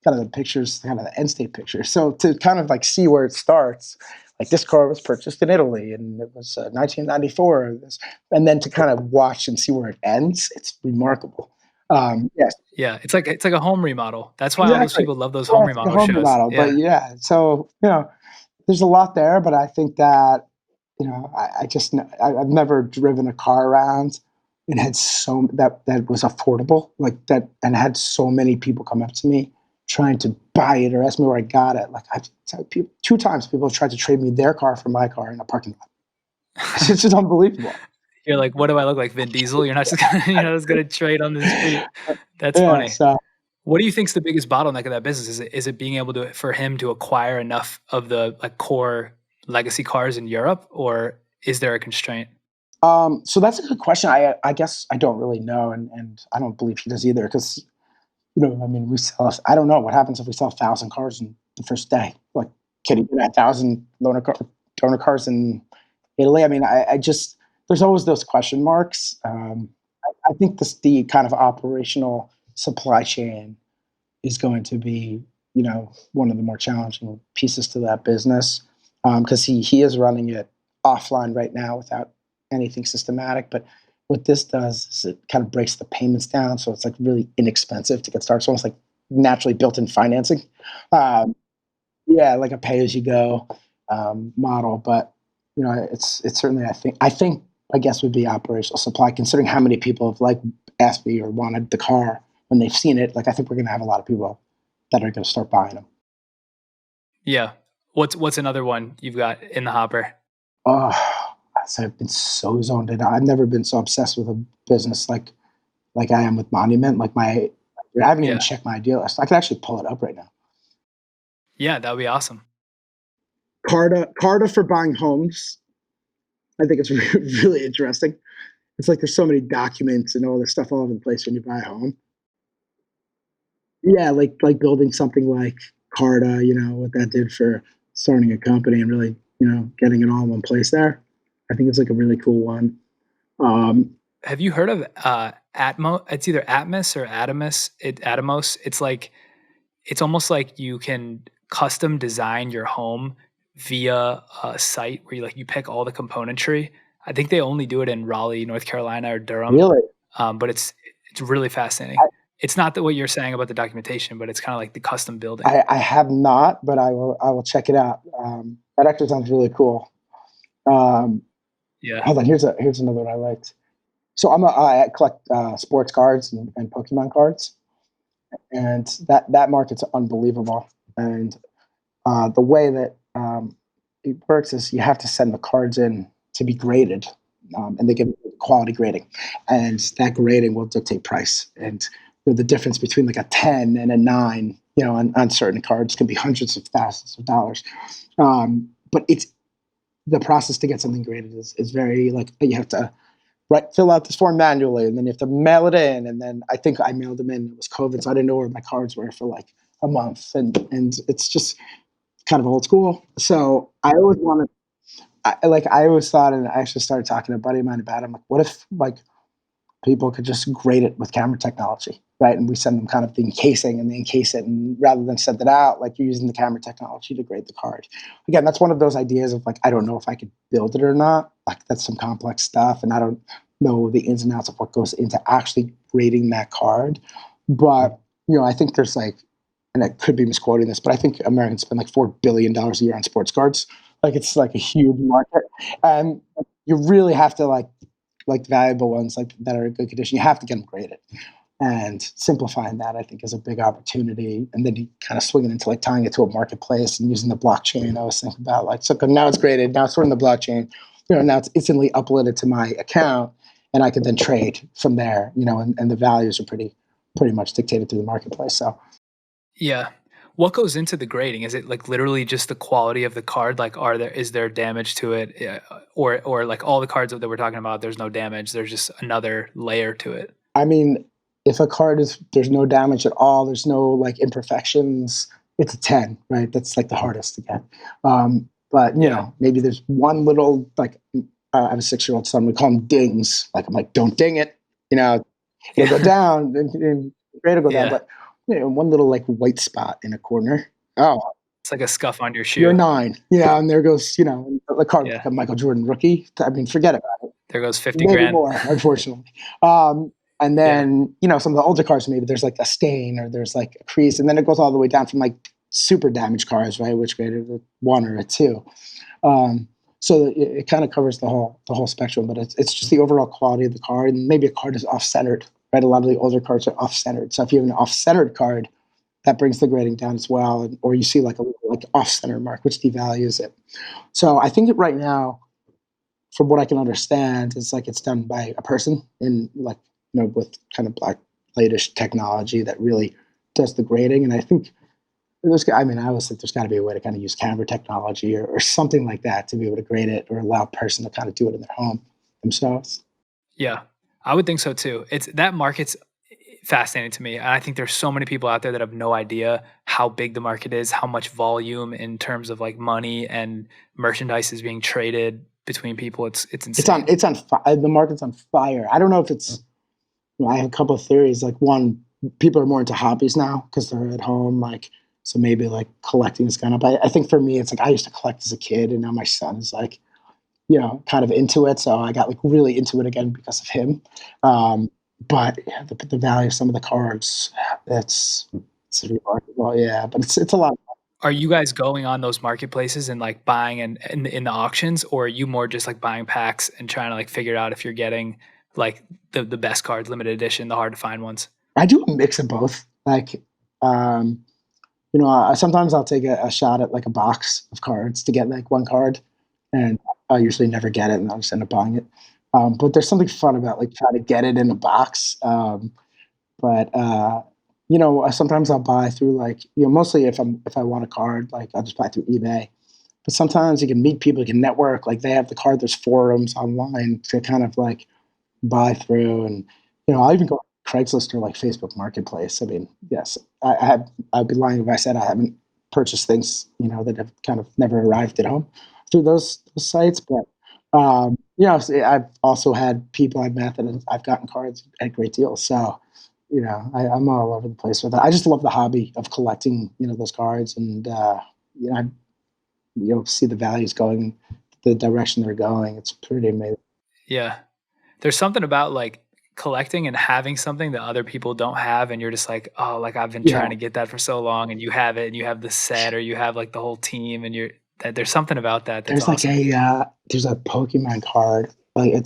[SPEAKER 3] kind of the pictures, kind of the end state picture? So to kind of like see where it starts, like this car was purchased in Italy and it was 1994, and then to kind of watch and see where it ends, it's remarkable. Yes,
[SPEAKER 2] Yeah, it's like a home remodel. That's why all those
[SPEAKER 3] exactly.
[SPEAKER 2] people love those
[SPEAKER 3] Yeah,
[SPEAKER 2] home
[SPEAKER 3] it's like a
[SPEAKER 2] remodel
[SPEAKER 3] home
[SPEAKER 2] shows.
[SPEAKER 3] remodel,
[SPEAKER 2] Yeah.
[SPEAKER 3] but yeah, so there's a lot there, but I think that I just I've never driven a car around and had that was affordable like that, and had so many people come up to me trying to buy it or ask me where I got it. Like I've had people, 2 times people have tried to trade me their car for my car in a parking lot. It's just unbelievable.
[SPEAKER 2] You're like, "What do I look like, Vin Diesel?" You're not just gonna you're not just gonna trade on the street. That's
[SPEAKER 3] Yeah,
[SPEAKER 2] funny.
[SPEAKER 3] so
[SPEAKER 2] What do you think's the biggest bottleneck of that business? Is it being able to for him to acquire enough of the, like, core legacy cars in Europe, or is there a constraint?
[SPEAKER 3] so that's a good question. I guess I don't really know, and I don't believe he does either because I mean, we sell. I don't know what happens if we sell 1,000 cars in the first day. Like, can you get 1,000 donor cars in Italy? I mean, I just there's always those question marks. I think the kind of operational supply chain is going to be, one of the more challenging pieces to that business because he is running it offline right now without anything systematic. But what this does is it kind of breaks the payments down, so it's like really inexpensive to get started. It's almost like naturally built-in financing. Um, yeah, like a pay-as-you-go model. But it's certainly I think I guess would be operational supply, considering how many people have like asked me or wanted the car when they've seen it. Like I think we're going to have a lot of people that are going to start buying them.
[SPEAKER 2] Yeah. What's another one you've got in the hopper?
[SPEAKER 3] Oh, so I've been so zoned in. I've never been so obsessed with a business like I am with Monument. Like I haven't even
[SPEAKER 2] Yeah.
[SPEAKER 3] checked my idea list. I could actually pull it up right now.
[SPEAKER 2] Yeah, that would be awesome.
[SPEAKER 3] Carta for buying homes. I think it's really interesting. It's like there's so many documents and all this stuff all over the place when you buy a home. Yeah, like building something like Carta, what that did for starting a company and really, getting it all in one place there. I think it's like a really cool one. Um,
[SPEAKER 2] Have you heard of, Atmo it's either Atmos or Atomos. It's like it's almost like you can custom design your home via a site where you pick all the componentry. I think they only do it in Raleigh, North Carolina, or Durham,
[SPEAKER 3] really,
[SPEAKER 2] but it's really fascinating.
[SPEAKER 3] I,
[SPEAKER 2] It's not what you're saying about the documentation, but it's kinda like the custom building.
[SPEAKER 3] I have not, but I will check it out. That actually sounds really cool. Um,
[SPEAKER 2] Yeah,
[SPEAKER 3] hold on, here's another one I liked. So I collect sports cards and Pokemon cards, and that market's unbelievable. And the way that it works is you have to send the cards in to be graded, and they give quality grading, and that grading will dictate price. And the difference between like a 10 and a 9, on certain cards can be hundreds of thousands of dollars. But it's the process to get something graded is very like you have to fill out this form manually, and then you have to mail it in. And then I think I mailed them in. It was COVID, so I didn't know where my cards were for like a month, and it's just kind of old school. So I always wanted, I always thought, and I actually started talking to a buddy of mine about it. I'm like, what if like people could just grade it with camera technology, right? And we send them kind of the encasing and they encase it, and rather than send it out, like you're using the camera technology to grade the card. Again, that's one of those ideas of like, I don't know if I could build it or not. Like that's some complex stuff, and I don't know the ins and outs of what goes into actually grading that card. But I think there's like and I could be misquoting this, but I think Americans spend like $4 billion a year on sports cards. Like it's like a huge market. And you really have to like valuable ones like that are in good condition, you have to get them graded. And simplifying that, I think, is a big opportunity. And then you kind of swing it into like tying it to a marketplace and using the blockchain. I was thinking about like, so now it's graded, now it's stored in the blockchain. Now it's instantly uploaded to my account, and I can then trade from there. And the values are pretty much dictated through the marketplace. So
[SPEAKER 2] Yeah. What goes into the grading? Is it like literally just the quality of the card? Like, is there damage to it, or like all the cards that we're talking about? There's no damage. There's just another layer to it.
[SPEAKER 3] I mean, if a card there's no damage at all, there's no like imperfections, it's a 10, right? That's like the hardest to get. But maybe there's one little like I have a 6-year-old son. We call him dings. Like I'm like, don't ding it. It'll go down, and grade will go down. But one little like white spot in a corner. Oh,
[SPEAKER 2] it's like a scuff on your shoe.
[SPEAKER 3] You're 9. And there goes the card like a Michael Jordan rookie. I mean, forget about it.
[SPEAKER 2] There goes 50
[SPEAKER 3] maybe
[SPEAKER 2] grand
[SPEAKER 3] more, unfortunately. And then, some of the older cars, maybe there's like a stain or there's like a crease. And then it goes all the way down from like super damaged cars, right? Which grade a 1 or a 2. So it kind of covers the whole spectrum, but it's just the overall quality of the card. And maybe a card is off-centered, right? A lot of the older cards are off-centered. So if you have an off-centered card, that brings the grading down as well. Or you see like a like off-center mark, which devalues it. So I think right now, from what I can understand, it's like it's done by a person in like, with kind of black latest technology that really does the grading. And I think I always think there's got to be a way to kind of use camera technology or something like that to be able to grade it or allow a person to kind of do it in their home themselves.
[SPEAKER 2] Yeah, I would think so too. That market's fascinating to me. And I think there's so many people out there that have no idea how big the market is, how much volume in terms of like money and merchandise is being traded between people. It's insane.
[SPEAKER 3] It's on the market's on fire. I don't know if it's, I have a couple of theories. Like one, people are more into hobbies now because they're at home. Like, so maybe like collecting is gone up. I think for me, it's like I used to collect as a kid, and now my son is like, kind of into it. So I got like really into it again because of him. But the value of some of the cards, it's remarkable. Yeah, but it's a lot.
[SPEAKER 2] Are you guys going on those marketplaces and like buying and in the auctions, or are you more just like buying packs and trying to like figure out if you're getting like the best cards, limited edition, the hard to find ones?
[SPEAKER 3] I do a mix of both. Like, sometimes I'll take a shot at like a box of cards to get like one card, and I'll usually never get it, and I'll just end up buying it. But there's something fun about like trying to get it in a box. Sometimes I'll buy through like, mostly if I want a card, like I'll just buy through eBay. But sometimes you can meet people, you can network, like they have the card, there's forums online to kind of like buy through. And, I'll even go on Craigslist or like Facebook Marketplace. I mean, yes, I'd be lying if I said I haven't purchased things, that have kind of never arrived at home through those sites. But, I've also had people I've met that I've gotten cards at great deals. So, I'm all over the place with it. I just love the hobby of collecting, those cards, and see the values going the direction they're going. It's pretty amazing.
[SPEAKER 2] Yeah, there's something about like collecting and having something that other people don't have, and you're just like, oh, like I've been trying to get that for so long, and you have it, and you have the set, or you have like the whole team, and there's something about that. That's
[SPEAKER 3] there's
[SPEAKER 2] awesome.
[SPEAKER 3] Like there's a Pokemon card. Like and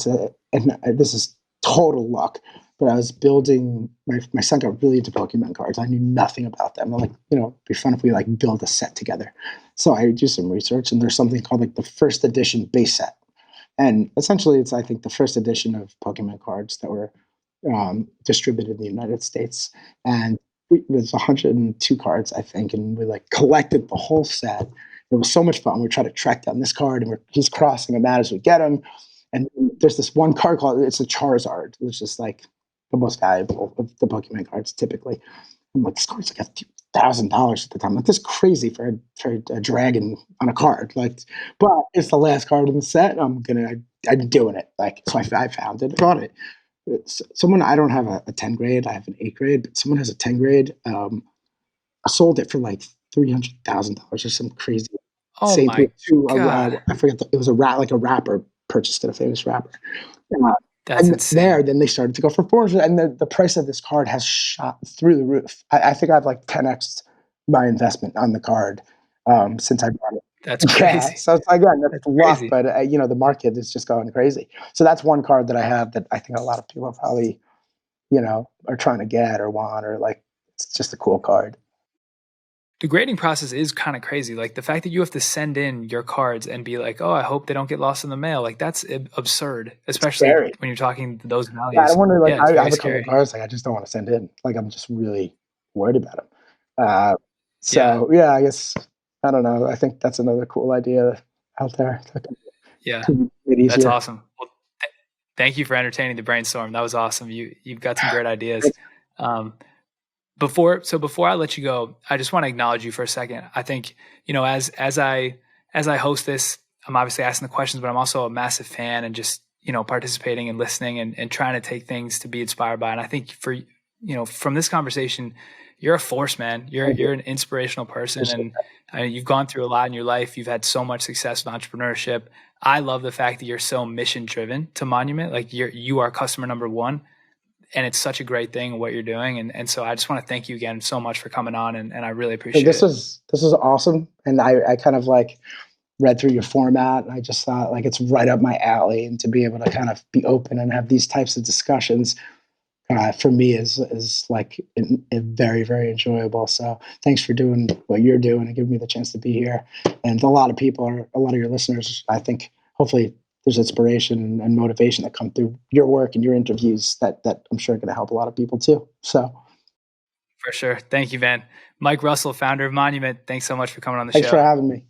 [SPEAKER 3] this is total luck. But I was building, my son got really into Pokemon cards. I knew nothing about them. I'm like, it'd be fun if we like build a set together. So I do some research, and there's something called like the first edition base set. And essentially it's, I think, the first edition of Pokemon cards that were distributed in the United States. And there's 102 cards, I think. And we like collected the whole set. It was so much fun. We try to track down this card, and he's crossing them out as we get them. And there's this one card it's a Charizard, which is like the most valuable of the Pokemon cards typically. I'm like, this card's like $1,000 at the time. Like, this is crazy for a dragon on a card. Like, but it's the last card in the set. I'm doing it. Like, so I found it, bought it. Someone, I don't have a 10 grade. I have an 8 grade, but someone has a 10 grade. I sold it for like $300,000 or some crazy.
[SPEAKER 2] Oh my God.
[SPEAKER 3] I forget. It was a rapper purchased it, a famous rapper.
[SPEAKER 2] That's insane.
[SPEAKER 3] Then they started to go for 400, and the price of this card has shot through the roof. I think I've like 10x my investment on the card since I bought it.
[SPEAKER 2] That's
[SPEAKER 3] Yeah,
[SPEAKER 2] crazy.
[SPEAKER 3] so it's, again, that's
[SPEAKER 2] That's
[SPEAKER 3] luck,
[SPEAKER 2] crazy.
[SPEAKER 3] but the market is just going crazy. So that's one card that I have that I think a lot of people probably are trying to get or want, or like it's just a cool card.
[SPEAKER 2] The grading process is kind of crazy. Like the fact that you have to send in your cards and be like, "Oh, I hope they don't get lost in the mail." Like that's absurd,
[SPEAKER 3] It's
[SPEAKER 2] especially
[SPEAKER 3] scary.
[SPEAKER 2] when you're talking those
[SPEAKER 3] Yeah, I
[SPEAKER 2] values.
[SPEAKER 3] don't wonder. Like
[SPEAKER 2] Yeah, it's
[SPEAKER 3] I
[SPEAKER 2] very
[SPEAKER 3] have a couple of
[SPEAKER 2] scary.
[SPEAKER 3] cards like I just don't want to send in. Like I'm just really worried about them. Uh,
[SPEAKER 2] Yeah,
[SPEAKER 3] so yeah, I guess I don't know. I think that's another cool idea out there.
[SPEAKER 2] yeah,
[SPEAKER 3] To make it
[SPEAKER 2] that's
[SPEAKER 3] easier.
[SPEAKER 2] awesome. Well, thank you for entertaining the brainstorm. That was awesome. You've got some great ideas. Um, before I let you go, I just want to acknowledge you for a second. I think, as I host this, I'm obviously asking the questions, but I'm also a massive fan and just, participating and listening and trying to take things to be inspired by. And I think from this conversation, you're a force, man. You're
[SPEAKER 3] Thank you.
[SPEAKER 2] you're an inspirational person,
[SPEAKER 3] Appreciate
[SPEAKER 2] and you've gone through a lot in your life. You've had so much success with entrepreneurship. I love the fact that you're so mission driven to Monument. Like you are customer number one, and it's such a great thing what you're doing. And so I just want to thank you again so much for coming on, and I really
[SPEAKER 3] it.
[SPEAKER 2] appreciate
[SPEAKER 3] This
[SPEAKER 2] it.
[SPEAKER 3] was awesome, and I kind of like read through your format, and I just thought like it's right up my alley, and to be able to kind of be open and have these types of discussions for me is like very, very enjoyable. So thanks for doing what you're doing and giving me the chance to be here. And a lot of your listeners, I think hopefully there's inspiration and motivation that come through your work and your interviews that I'm sure are going to help a lot of people too. So
[SPEAKER 2] For sure. Thank you, Van. Mike Russell, founder of Monument. Thanks so much for coming on the
[SPEAKER 3] thanks for
[SPEAKER 2] show.
[SPEAKER 3] having me.